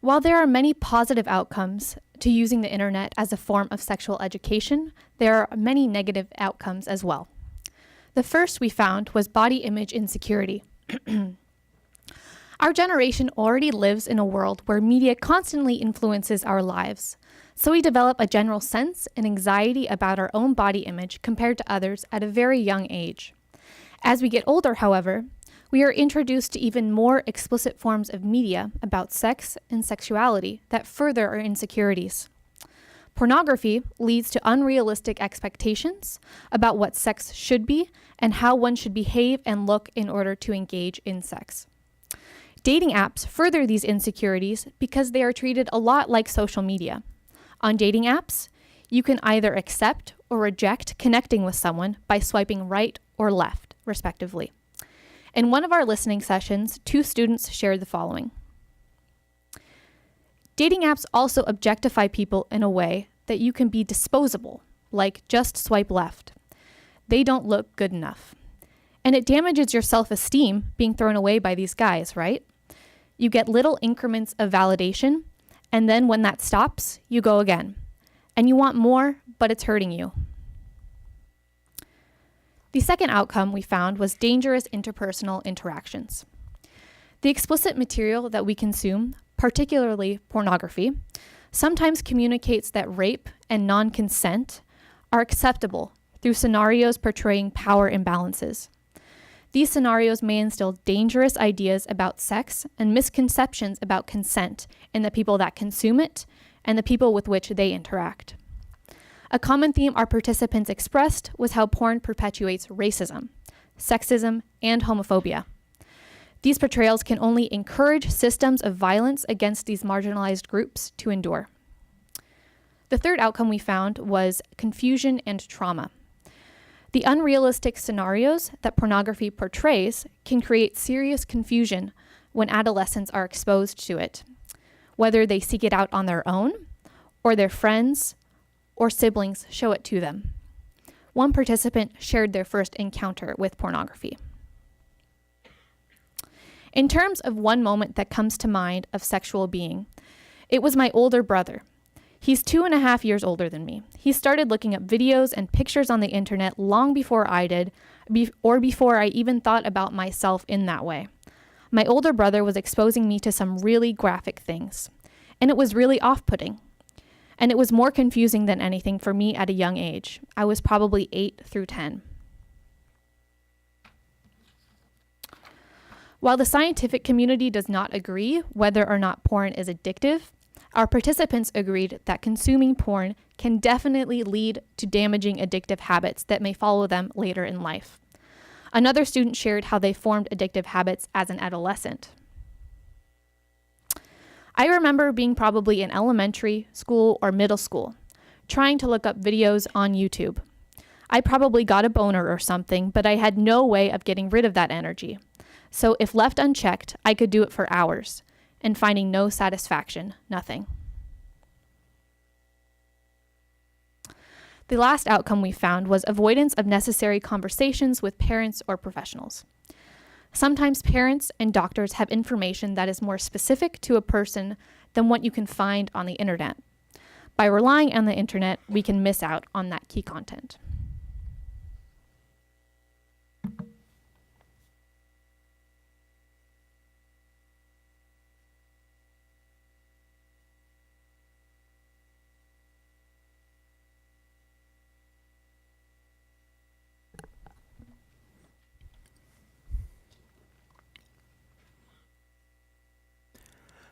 While there are many positive outcomes to using the internet as a form of sexual education, there are many negative outcomes as well. The first we found was body image insecurity. Our generation already lives in a world where media constantly influences our lives, so we develop a general sense and anxiety about our own body image compared to others at a very young age. As we get older, however, we are introduced to even more explicit forms of media about sex and sexuality that further our insecurities. Pornography leads to unrealistic expectations about what sex should be and how one should behave and look in order to engage in sex. Dating apps further these insecurities because they are treated a lot like social media. On dating apps, you can either accept or reject connecting with someone by swiping right or left, respectively. In one of our listening sessions, 2 students shared the following. Dating apps also objectify people in a way that you can be disposable, like just swipe left. They don't look good enough. And it damages your self-esteem being thrown away by these guys, right? You get little increments of validation, and then when that stops, you go again. And you want more, but it's hurting you. The second outcome we found was dangerous interpersonal interactions. The explicit material that we consume, particularly pornography, sometimes communicates that rape and non-consent are acceptable through scenarios portraying power imbalances. These scenarios may instill dangerous ideas about sex and misconceptions about consent in the people that consume it and the people with which they interact. A common theme our participants expressed was how porn perpetuates racism, sexism, and homophobia. These portrayals can only encourage systems of violence against these marginalized groups to endure. The third outcome we found was confusion and trauma. The unrealistic scenarios that pornography portrays can create serious confusion when adolescents are exposed to it, whether they seek it out on their own or their friends or siblings show it to them. One participant shared their first encounter with pornography. In terms of one moment that comes to mind of sexual being, it was my older brother. He's 2.5 years older than me. He started looking up videos and pictures on the internet long before I did, or before I even thought about myself in that way. My older brother was exposing me to some really graphic things, and it was really off-putting. And it was more confusing than anything for me at a young age. I was probably 8 through 10. While the scientific community does not agree whether or not porn is addictive, our participants agreed that consuming porn can definitely lead to damaging addictive habits that may follow them later in life. Another student shared how they formed addictive habits as an adolescent. I remember being probably in elementary school or middle school, trying to look up videos on YouTube. I probably got a boner or something, but I had no way of getting rid of that energy. So if left unchecked, I could do it for hours, and finding no satisfaction, nothing. The last outcome we found was avoidance of necessary conversations with parents or professionals. Sometimes parents and doctors have information that is more specific to a person than what you can find on the internet. By relying on the internet, we can miss out on that key content.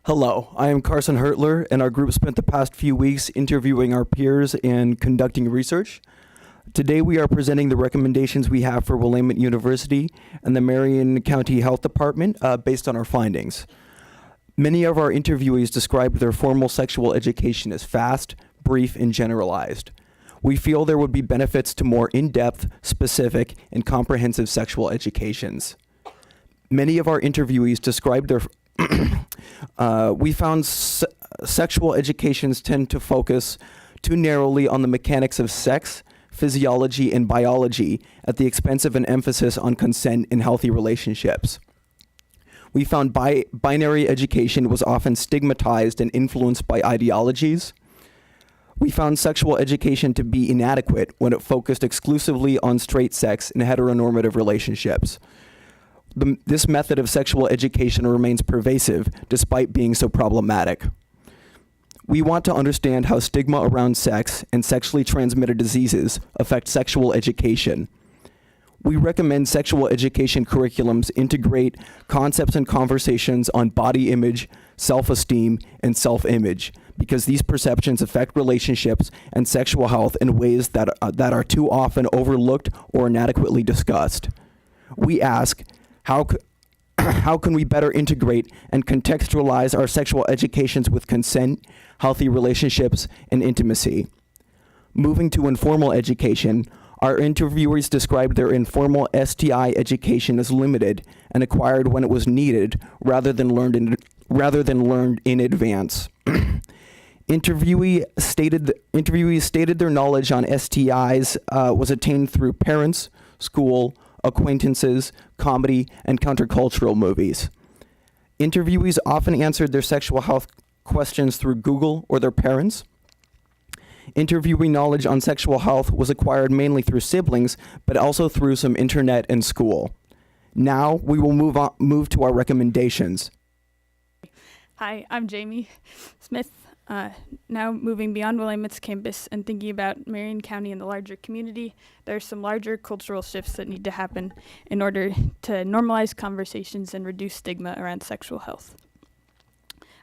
Hello, I am Carson Hertler, and our group spent the past few weeks interviewing our peers and conducting research. Today we are presenting the recommendations we have for Willamette University and the Marion County Health Department based on our findings. Many of our interviewees described their formal sexual education as fast, brief, and generalized. We feel there would be benefits to more in-depth, specific, and comprehensive sexual educations. Many of our interviewees described their we found sexual educations tend to focus too narrowly on the mechanics of sex, physiology, and biology at the expense of an emphasis on consent in healthy relationships. We found binary education was often stigmatized and influenced by ideologies. We found sexual education to be inadequate when it focused exclusively on straight sex and heteronormative relationships. This method of sexual education remains pervasive despite being so problematic. We want to understand how stigma around sex and sexually transmitted diseases affect sexual education. We recommend sexual education curriculums integrate concepts and conversations on body image, self-esteem, and self-image, because these perceptions affect relationships and sexual health in ways that are too often overlooked or inadequately discussed. We ask, how can we better integrate and contextualize our sexual educations with consent, healthy relationships, and intimacy? Moving to informal education, our interviewers described their informal STI education as limited and acquired when it was needed rather than learned in advance. Interviewees stated their knowledge on STIs was attained through parents, school, acquaintances, comedy, and countercultural movies. Interviewees often answered their sexual health questions through Google or their parents. Interviewee knowledge on sexual health was acquired mainly through siblings, but also through some internet and school. Now we will move to our recommendations. Hi, I'm Jamie Smith. Now moving beyond Willamette's campus and thinking about Marion County and the larger community, there are some larger cultural shifts that need to happen in order to normalize conversations and reduce stigma around sexual health.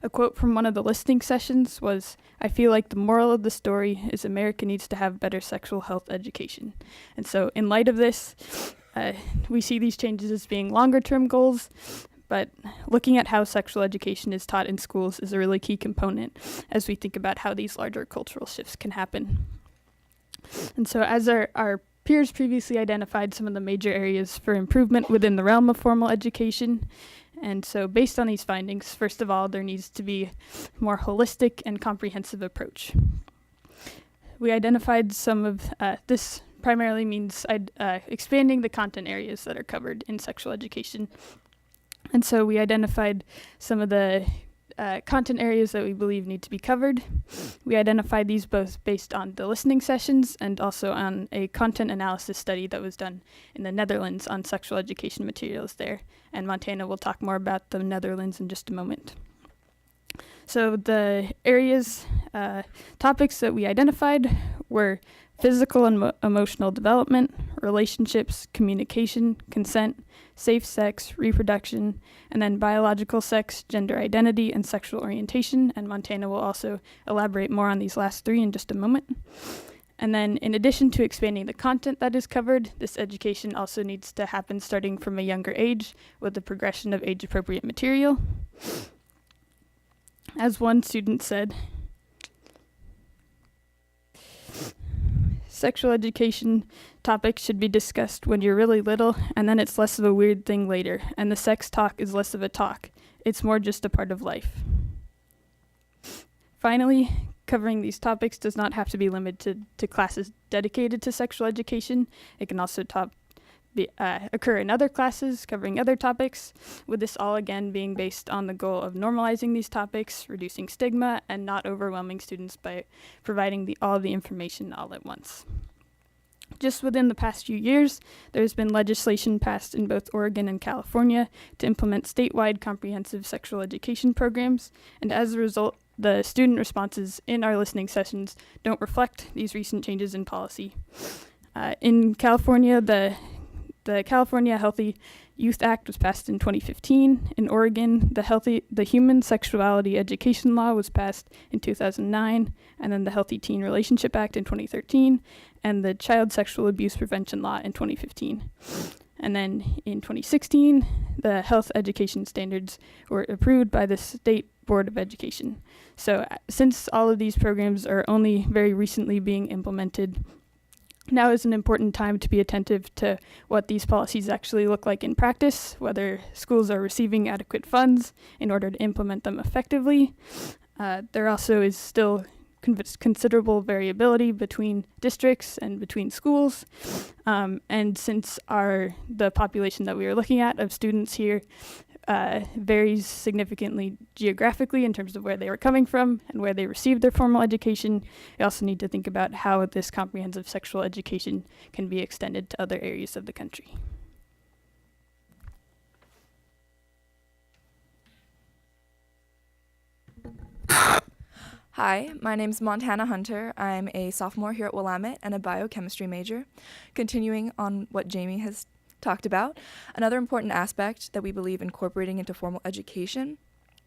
A quote from one of the listening sessions was, "I feel like the moral of the story is America needs to have better sexual health education." And so in light of this, we see these changes as being longer term goals, but looking at how sexual education is taught in schools is a really key component as we think about how these larger cultural shifts can happen. And so as our peers previously identified some of the major areas for improvement within the realm of formal education. And so based on these findings, first of all, there needs to be a more holistic and comprehensive approach. We identified some of this primarily means expanding the content areas that are covered in sexual education. And so we identified some of the content areas that we believe need to be covered. We identified these both based on the listening sessions and also on a content analysis study that was done in the Netherlands on sexual education materials there. And Montana will talk more about the Netherlands in just a moment. So the topics that we identified were physical and emotional development, relationships, communication, consent, safe sex, reproduction, and then biological sex, gender identity, and sexual orientation. And Montana will also elaborate more on these last three in just a moment. And then in addition to expanding the content that is covered, this education also needs to happen starting from a younger age with the progression of age-appropriate material. As one student said, sexual education topics should be discussed when you're really little, and then it's less of a weird thing later, and the sex talk is less of a talk. It's more just a part of life. Finally, covering these topics does not have to be limited to classes dedicated to sexual education. It can also occur in other classes covering other topics, with this all again being based on the goal of normalizing these topics, reducing stigma, and not overwhelming students by providing all the information all at once. Just within the past few years, there's been legislation passed in both Oregon and California to implement statewide comprehensive sexual education programs, and as a result, the student responses in our listening sessions don't reflect these recent changes in policy. In California, the California Healthy Youth Act was passed in 2015. In Oregon, the Human Sexuality Education Law was passed in 2009, and then the Healthy Teen Relationship Act in 2013, and the Child Sexual Abuse Prevention Law in 2015. And then in 2016, the health education standards were approved by the State Board of Education. So since all of these programs are only very recently being implemented, now is an important time to be attentive to what these policies actually look like in practice, whether schools are receiving adequate funds in order to implement them effectively. There also is still considerable variability between districts and between schools. And since the population that we are looking at of students here varies significantly geographically in terms of where they were coming from and where they received their formal education, we also need to think about how this comprehensive sexual education can be extended to other areas of the country. Hi, my name's Montana Hunter. I'm a sophomore here at Willamette and a biochemistry major. Continuing on what Jamie has talked about, another important aspect that we believe incorporating into formal education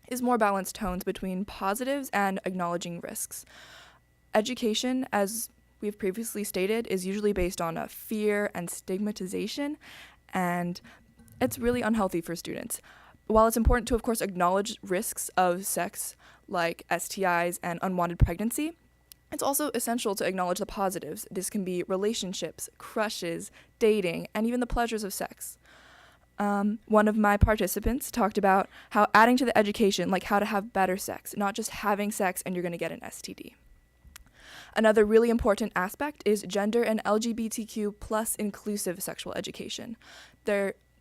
is more balanced tones between positives and acknowledging risks. Education, as we've previously stated, is usually based on a fear and stigmatization, and it's really unhealthy for students. While it's important to, of course, acknowledge risks of sex, like STIs and unwanted pregnancy, it's also essential to acknowledge the positives. This can be relationships, crushes, dating, and even the pleasures of sex. One of my participants talked about how adding to the education, like how to have better sex, not just having sex and you're going to get an STD. Another really important aspect is gender and LGBTQ plus inclusive sexual education.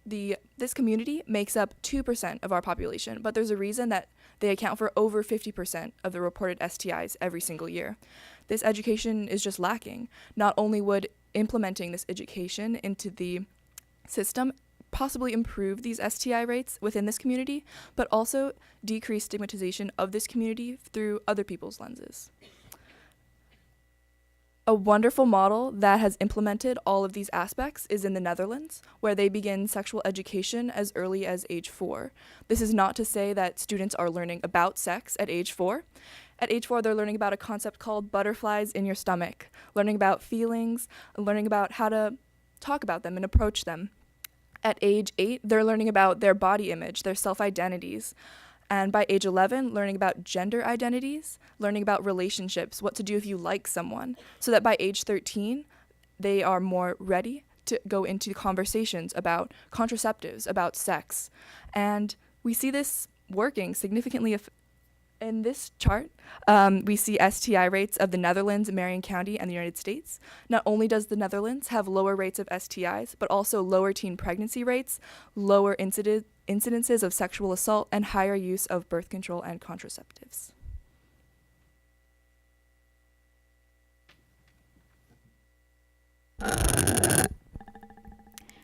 This community makes up 2% of our population, but there's a reason that they account for over 50% of the reported STIs every single year. This education is just lacking. Not only would implementing this education into the system possibly improve these STI rates within this community, but also decrease stigmatization of this community through other people's lenses. A wonderful model that has implemented all of these aspects is in the Netherlands, where they begin sexual education as early as age 4. This is not to say that students are learning about sex at age 4. At age 4, they're learning about a concept called butterflies in your stomach, learning about feelings, learning about how to talk about them and approach them. At age 8, they're learning about their body image, their self-identities. And by age 11, learning about gender identities, learning about relationships, what to do if you like someone, so that by age 13, they are more ready to go into conversations about contraceptives, about sex. And we see this working significantly. In this chart, we see STI rates of the Netherlands, Marion County, and the United States. Not only does the Netherlands have lower rates of STIs, but also lower teen pregnancy rates, lower incidences of sexual assault, and higher use of birth control and contraceptives.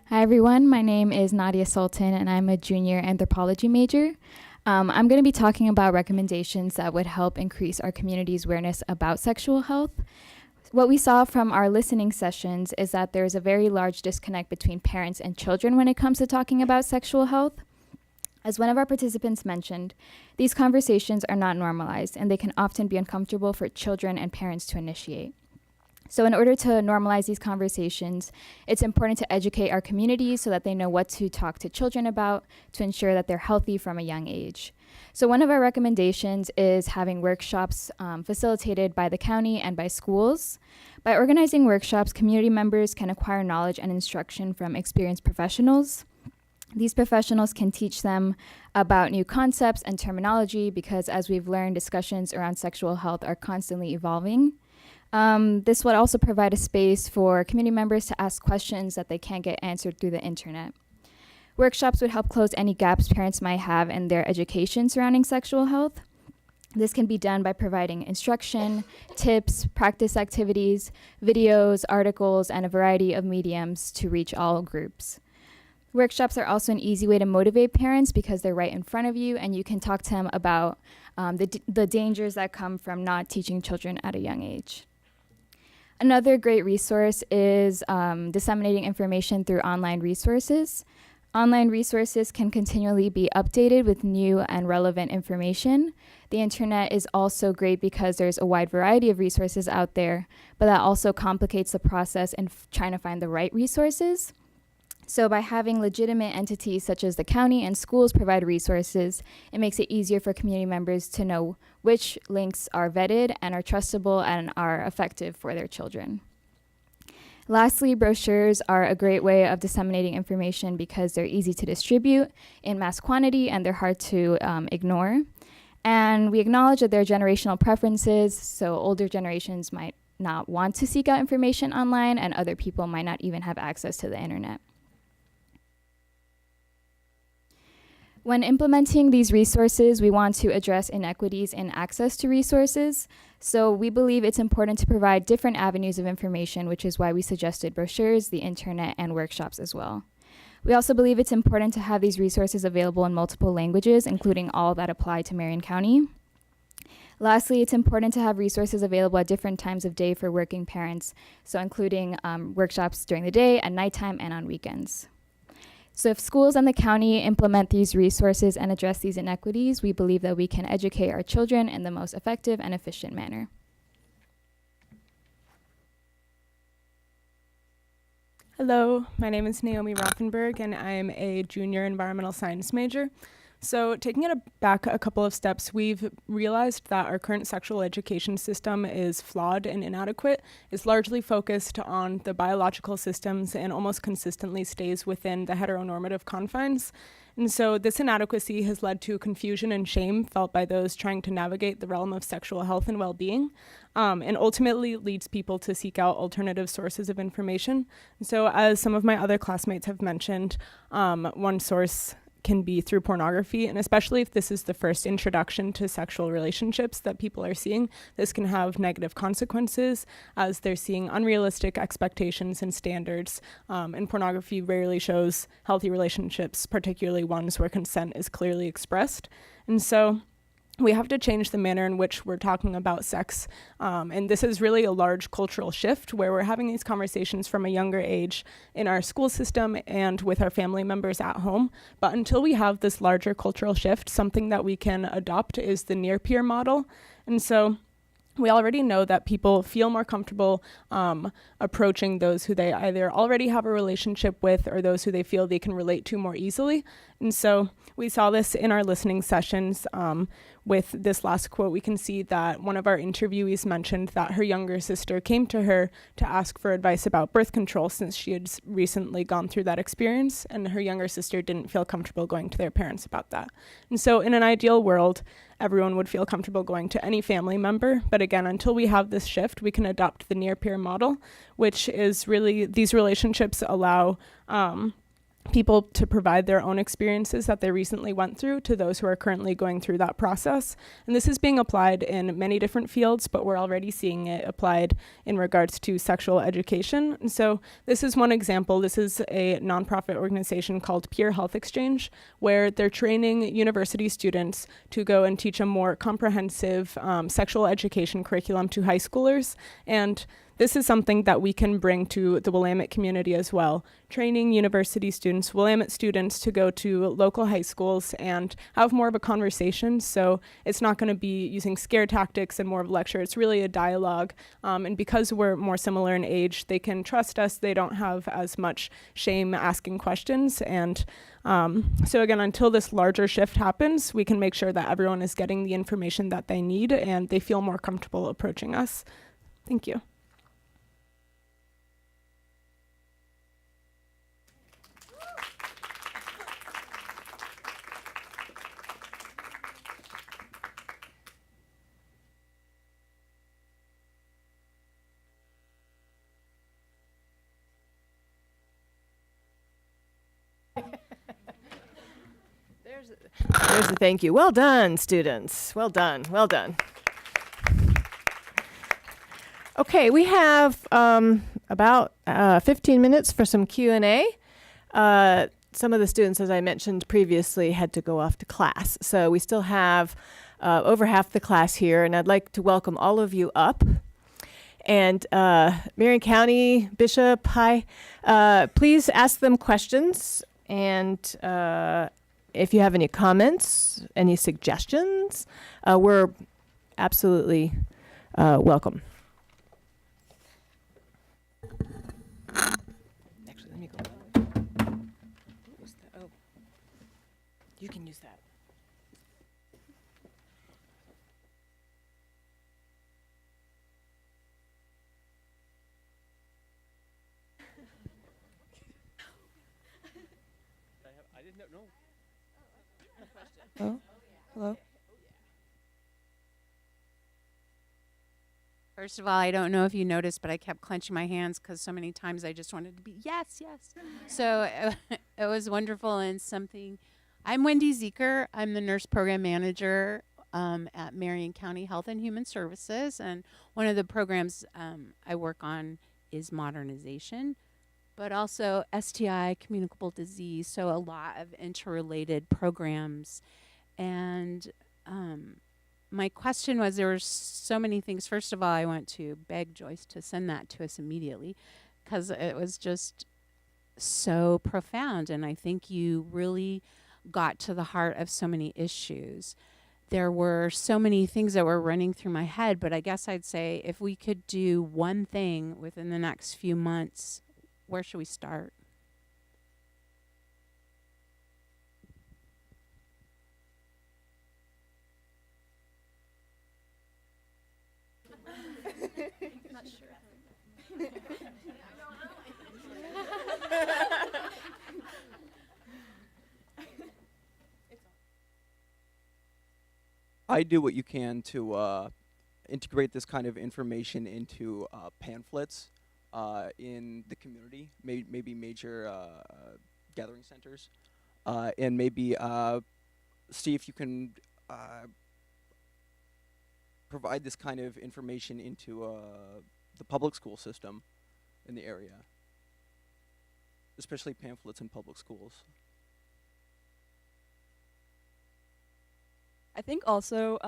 Hi everyone, my name is Nadia Sultan and I'm a junior anthropology major. I'm going to be talking about recommendations that would help increase our community's awareness about sexual health. What we saw from our listening sessions is that there is a very large disconnect between parents and children when it comes to talking about sexual health. As one of our participants mentioned, these conversations are not normalized, and they can often be uncomfortable for children and parents to initiate. So in order to normalize these conversations, it's important to educate our communities so that they know what to talk to children about to ensure that they're healthy from a young age. So one of our recommendations is having workshops facilitated by the county and by schools. By organizing workshops, community members can acquire knowledge and instruction from experienced professionals. These professionals can teach them about new concepts and terminology because, as we've learned, discussions around sexual health are constantly evolving. This would also provide a space for community members to ask questions that they can't get answered through the internet. Workshops would help close any gaps parents might have in their education surrounding sexual health. This can be done by providing instruction, tips, practice activities, videos, articles, and a variety of mediums to reach all groups. Workshops are also an easy way to motivate parents because they're right in front of you and you can talk to them about the dangers that come from not teaching children at a young age. Another great resource is disseminating information through online resources. Online resources can continually be updated with new and relevant information. The internet is also great because there's a wide variety of resources out there, but that also complicates the process in trying to find the right resources. So by having legitimate entities such as the county and schools provide resources, it makes it easier for community members to know which links are vetted and are trustable and are effective for their children. Lastly, brochures are a great way of disseminating information because they're easy to distribute in mass quantity and they're hard to ignore. And we acknowledge that there are generational preferences, so older generations might not want to seek out information online and other people might not even have access to the internet. When implementing these resources, we want to address inequities in access to resources. So we believe it's important to provide different avenues of information, which is why we suggested brochures, the internet, and workshops as well. We also believe it's important to have these resources available in multiple languages, including all that apply to Marion County. Lastly, it's important to have resources available at different times of day for working parents, so including workshops during the day, at nighttime, and on weekends. So if schools and the county implement these resources and address these inequities, we believe that we can educate our children in the most effective and efficient manner. Hello, my name is Naomi Rothenberg, and I am a junior environmental science major. So taking it back a couple of steps, we've realized that our current sexual education system is flawed and inadequate. It's largely focused on the biological systems and almost consistently stays within the heteronormative confines. And so this inadequacy has led to confusion and shame felt by those trying to navigate the realm of sexual health and well-being, and ultimately leads people to seek out alternative sources of information. And so as some of my other classmates have mentioned, one source can be through pornography, and especially if this is the first introduction to sexual relationships that people are seeing, this can have negative consequences as they're seeing unrealistic expectations and standards, and pornography rarely shows healthy relationships, particularly ones where consent is clearly expressed. And so we have to change the manner in which we're talking about sex. And this is really a large cultural shift where we're having these conversations from a younger age in our school system and with our family members at home. But until we have this larger cultural shift, something that we can adopt is the near-peer model. And so we already know that people feel more comfortable approaching those who they either already have a relationship with or those who they feel they can relate to more easily. And so we saw this in our listening sessions. With this last quote, we can see that one of our interviewees mentioned that her younger sister came to her to ask for advice about birth control since she had recently gone through that experience, and her younger sister didn't feel comfortable going to their parents about that. And so in an ideal world, everyone would feel comfortable going to any family member. But again, until we have this shift, we can adopt the near-peer model, which is really these relationships allow people to provide their own experiences that they recently went through to those who are currently going through that process. And this is being applied in many different fields, but we're already seeing it applied in regards to sexual education. And so this is one example. This is a nonprofit organization called Peer Health Exchange, where they're training university students to go and teach a more comprehensive sexual education curriculum to high schoolers. And this is something that we can bring to the Willamette community as well, training university students, Willamette students to go to local high schools and have more of a conversation. So it's not going to be using scare tactics and more of a lecture. It's really a dialogue. And because we're more similar in age, they can trust us. They don't have as much shame asking questions. And so again, until this larger shift happens, we can make sure that everyone is getting the information that they need and they feel more comfortable approaching us. Thank you. There's a thank you. Well done, students. Well done. Well done. Okay, we have about 15 minutes for some Q&A. Some of the students, as I mentioned previously, had to go off to class. So we still have over half the class here, and I'd like to welcome all of you up. And Marion County, Bishop, hi. Please ask them questions. And if you have any comments, any suggestions, we're absolutely welcome. Actually, let me go. Oh, you can use that. I didn't know. Oh, hello. First of all, I don't know if you noticed, but I kept clenching my hands because so many times I just wanted to be yes. So it was wonderful and something. I'm Wendy Zeker. I'm the nurse program manager at Marion County Health and Human Services. And one of the programs I work on is modernization, but also STI, communicable disease. So a lot of interrelated programs. And my question was, there were so many things. First of all, I want to beg Joyce to send that to us immediately because it was just so profound. And I think you really got to the heart of so many issues. There were so many things that were running through my head, but I guess I'd say if we could do one thing within the next few months, where should we start? Not sure. I do what you can to integrate this kind of information into pamphlets in the community, maybe major gathering centers, and maybe see if you can provide this kind of information into the public school system in the area, especially pamphlets in public schools. I think also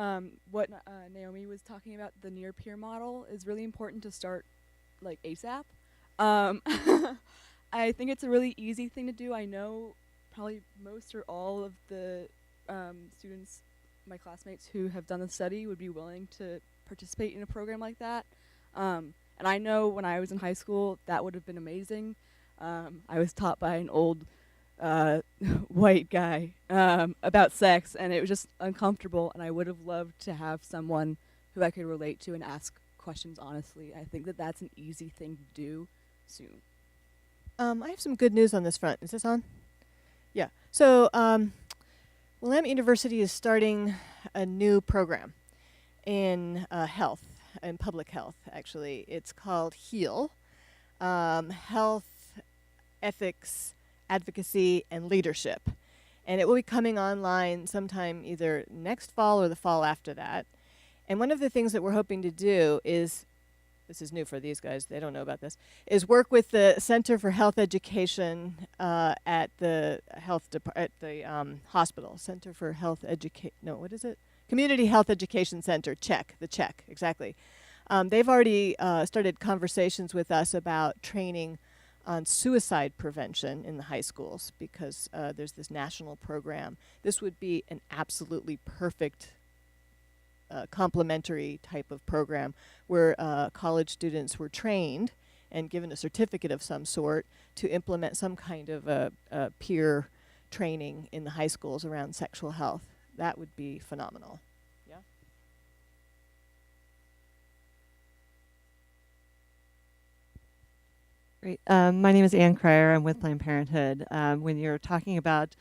what Naomi was talking about, the near peer model, is really important to start like ASAP. I think it's a really easy thing to do. I know probably most or all of the students, my classmates who have done the study would be willing to participate in a program like that. And I know when I was in high school, that would have been amazing. I was taught by an old white guy about sex, and it was just uncomfortable, and I would have loved to have someone who I could relate to and ask questions honestly. I think that that's an easy thing to do soon. I have some good news on this front. Is this on? Yeah. So Willamette University is starting a new program in health, in public health, actually. It's called HEAL, Health, Ethics, advocacy, and leadership. And it will be coming online sometime either next fall or the fall after that. And one of the things that we're hoping to do is, this is new for these guys, they don't know about this, is work with the Center for Health Education at the hospital. Center for Health Education, no, what is it? Community Health Education Center, CHEC, exactly. They've already started conversations with us about training on suicide prevention in the high schools because there's this national program. This would be an absolutely perfect complementary type of program where college students were trained and given a certificate of some sort to implement some kind of a peer training in the high schools around sexual health. That would be phenomenal. Yeah. Great. My name is Ann Cryer. I'm with Planned Parenthood. When you're talking about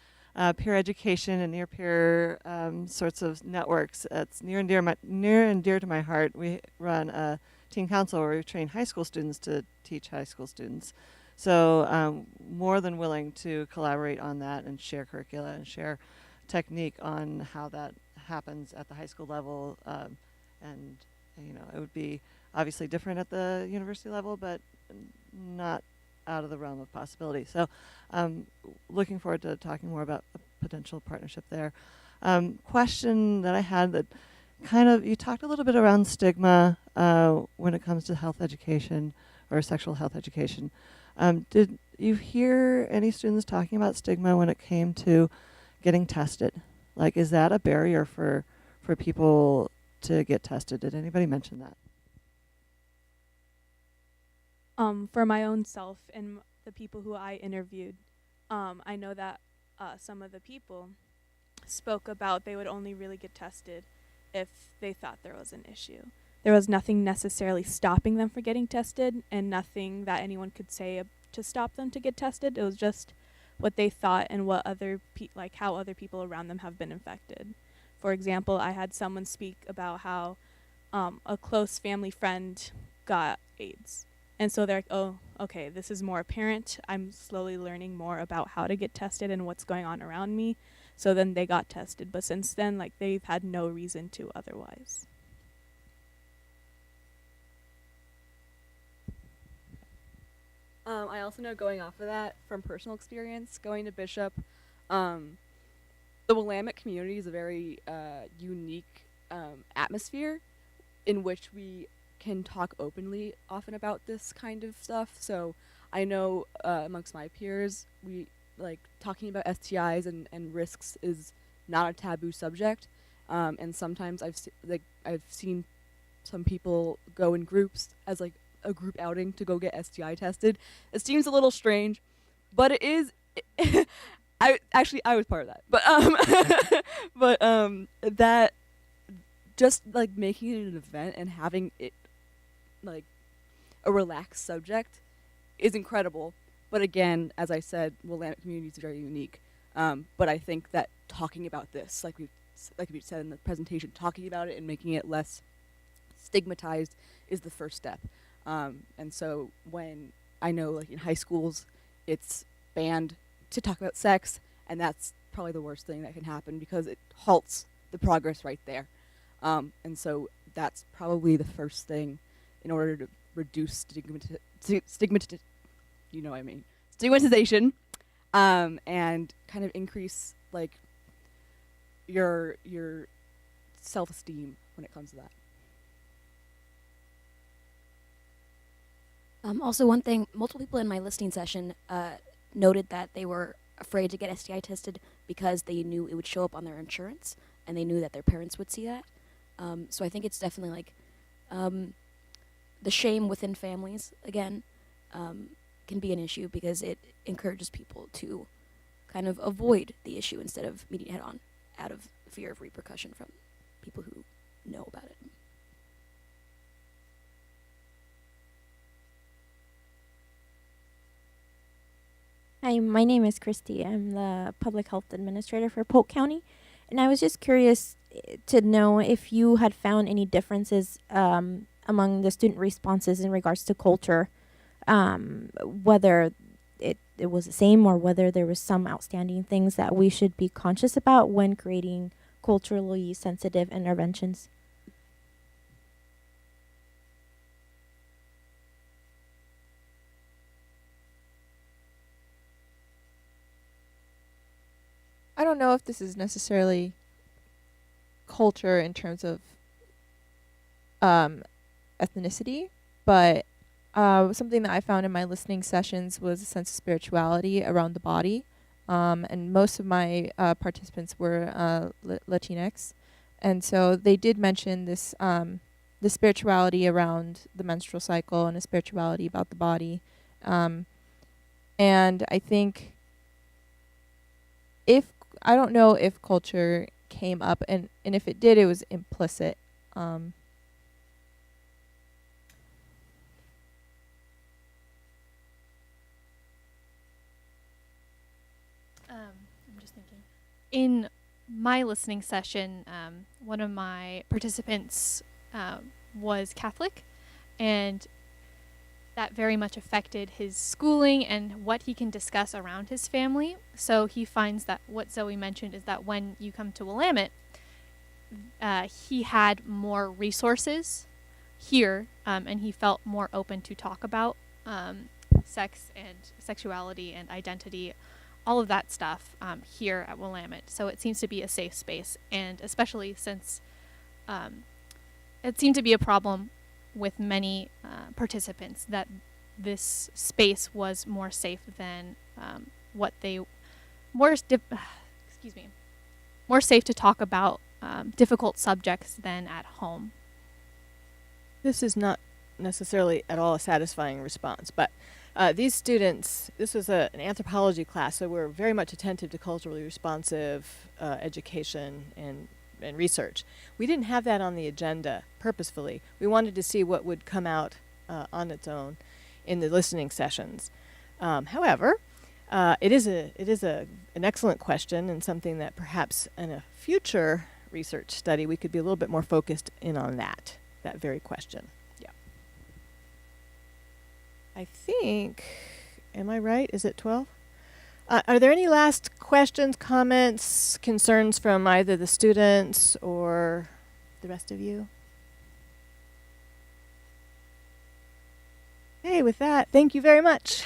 peer education and near-peer sorts of networks, it's near and dear to my heart. We run a teen council where we train high school students to teach high school students. So more than willing to collaborate on that and share curricula and share technique on how that happens at the high school level. And you know, it would be obviously different at the university level, but not out of the realm of possibility. So looking forward to talking more about a potential partnership there. Question that I had that kind of, you talked a little bit around stigma when it comes to health education or sexual health education. Did you hear any students talking about stigma when it came to getting tested? Like, is that a barrier for people to get tested? Did anybody mention that? For my own self and the people who I interviewed, I know that some of the people spoke about they would only really get tested if they thought there was an issue. There was nothing necessarily stopping them from getting tested and nothing that anyone could say to stop them to get tested. It was just what they thought and what how other people around them have been infected. For example, I had someone speak about how a close family friend got AIDS. And so they're like, oh, okay, this is more apparent. I'm slowly learning more about how to get tested and what's going on around me. So then they got tested. But since then, like, they've had no reason to otherwise. I also know, going off of that from personal experience, going to Bishop, the Willamette community is a very unique atmosphere in which we can talk openly often about this kind of stuff. So I know amongst my peers, we like talking about STIs and risks is not a taboo subject. And sometimes I've seen some people go in groups as like a group outing to go get STI tested. It seems a little strange, but it is. I was part of that, but that just like making it an event and having it like a relaxed subject is incredible. But again, as I said, Willamette community is very unique. But I think that talking about this, like we said in the presentation, talking about it and making it less stigmatized is the first step. And so when I know, like in high schools, it's banned to talk about sex, and that's probably the worst thing that can happen because it halts the progress right there. And so that's probably the first thing in order to reduce stigmatization, and kind of increase like your self-esteem when it comes to that. Also, one thing, multiple people in my listening session noted that they were afraid to get STI tested because they knew it would show up on their insurance, and they knew that their parents would see that. So I think it's definitely like the shame within families, again, can be an issue because it encourages people to kind of avoid the issue instead of meeting it head on out of fear of repercussion from people who know about it. Hi, my name is Christy. I'm the Public Health Administrator for Polk County. And I was just curious to know if you had found any differences among the student responses in regards to culture, whether it was the same, or whether there was some outstanding things that we should be conscious about when creating culturally sensitive interventions. I don't know if this is necessarily culture in terms of ethnicity, but something that I found in my listening sessions was a sense of spirituality around the body. And most of my participants were Latinx. And so they did mention this, the spirituality around the menstrual cycle and a spirituality about the body. And I think I don't know if culture came up, and if it did, it was implicit. I'm just thinking. In my listening session, one of my participants was Catholic, and that very much affected his schooling and what he can discuss around his family. So he finds that what Zoe mentioned is that when you come to Willamette, he had more resources here, and he felt more open to talk about sex and sexuality and identity, all of that stuff here at Willamette. So it seems to be a safe space, and especially since it seemed to be a problem with many participants that this space was more safe than more safe to talk about difficult subjects than at home. This is not necessarily at all a satisfying response, but these students, this was an anthropology class, so we're very much attentive to culturally responsive education and research. We didn't have that on the agenda purposefully. We wanted to see what would come out on its own in the listening sessions. However, it is an excellent question, and something that perhaps in a future research study we could be a little bit more focused in on that very question. Yeah. I think, am I right? Is it 12? Are there any last questions, comments, concerns from either the students or the rest of you? Okay, with that, thank you very much.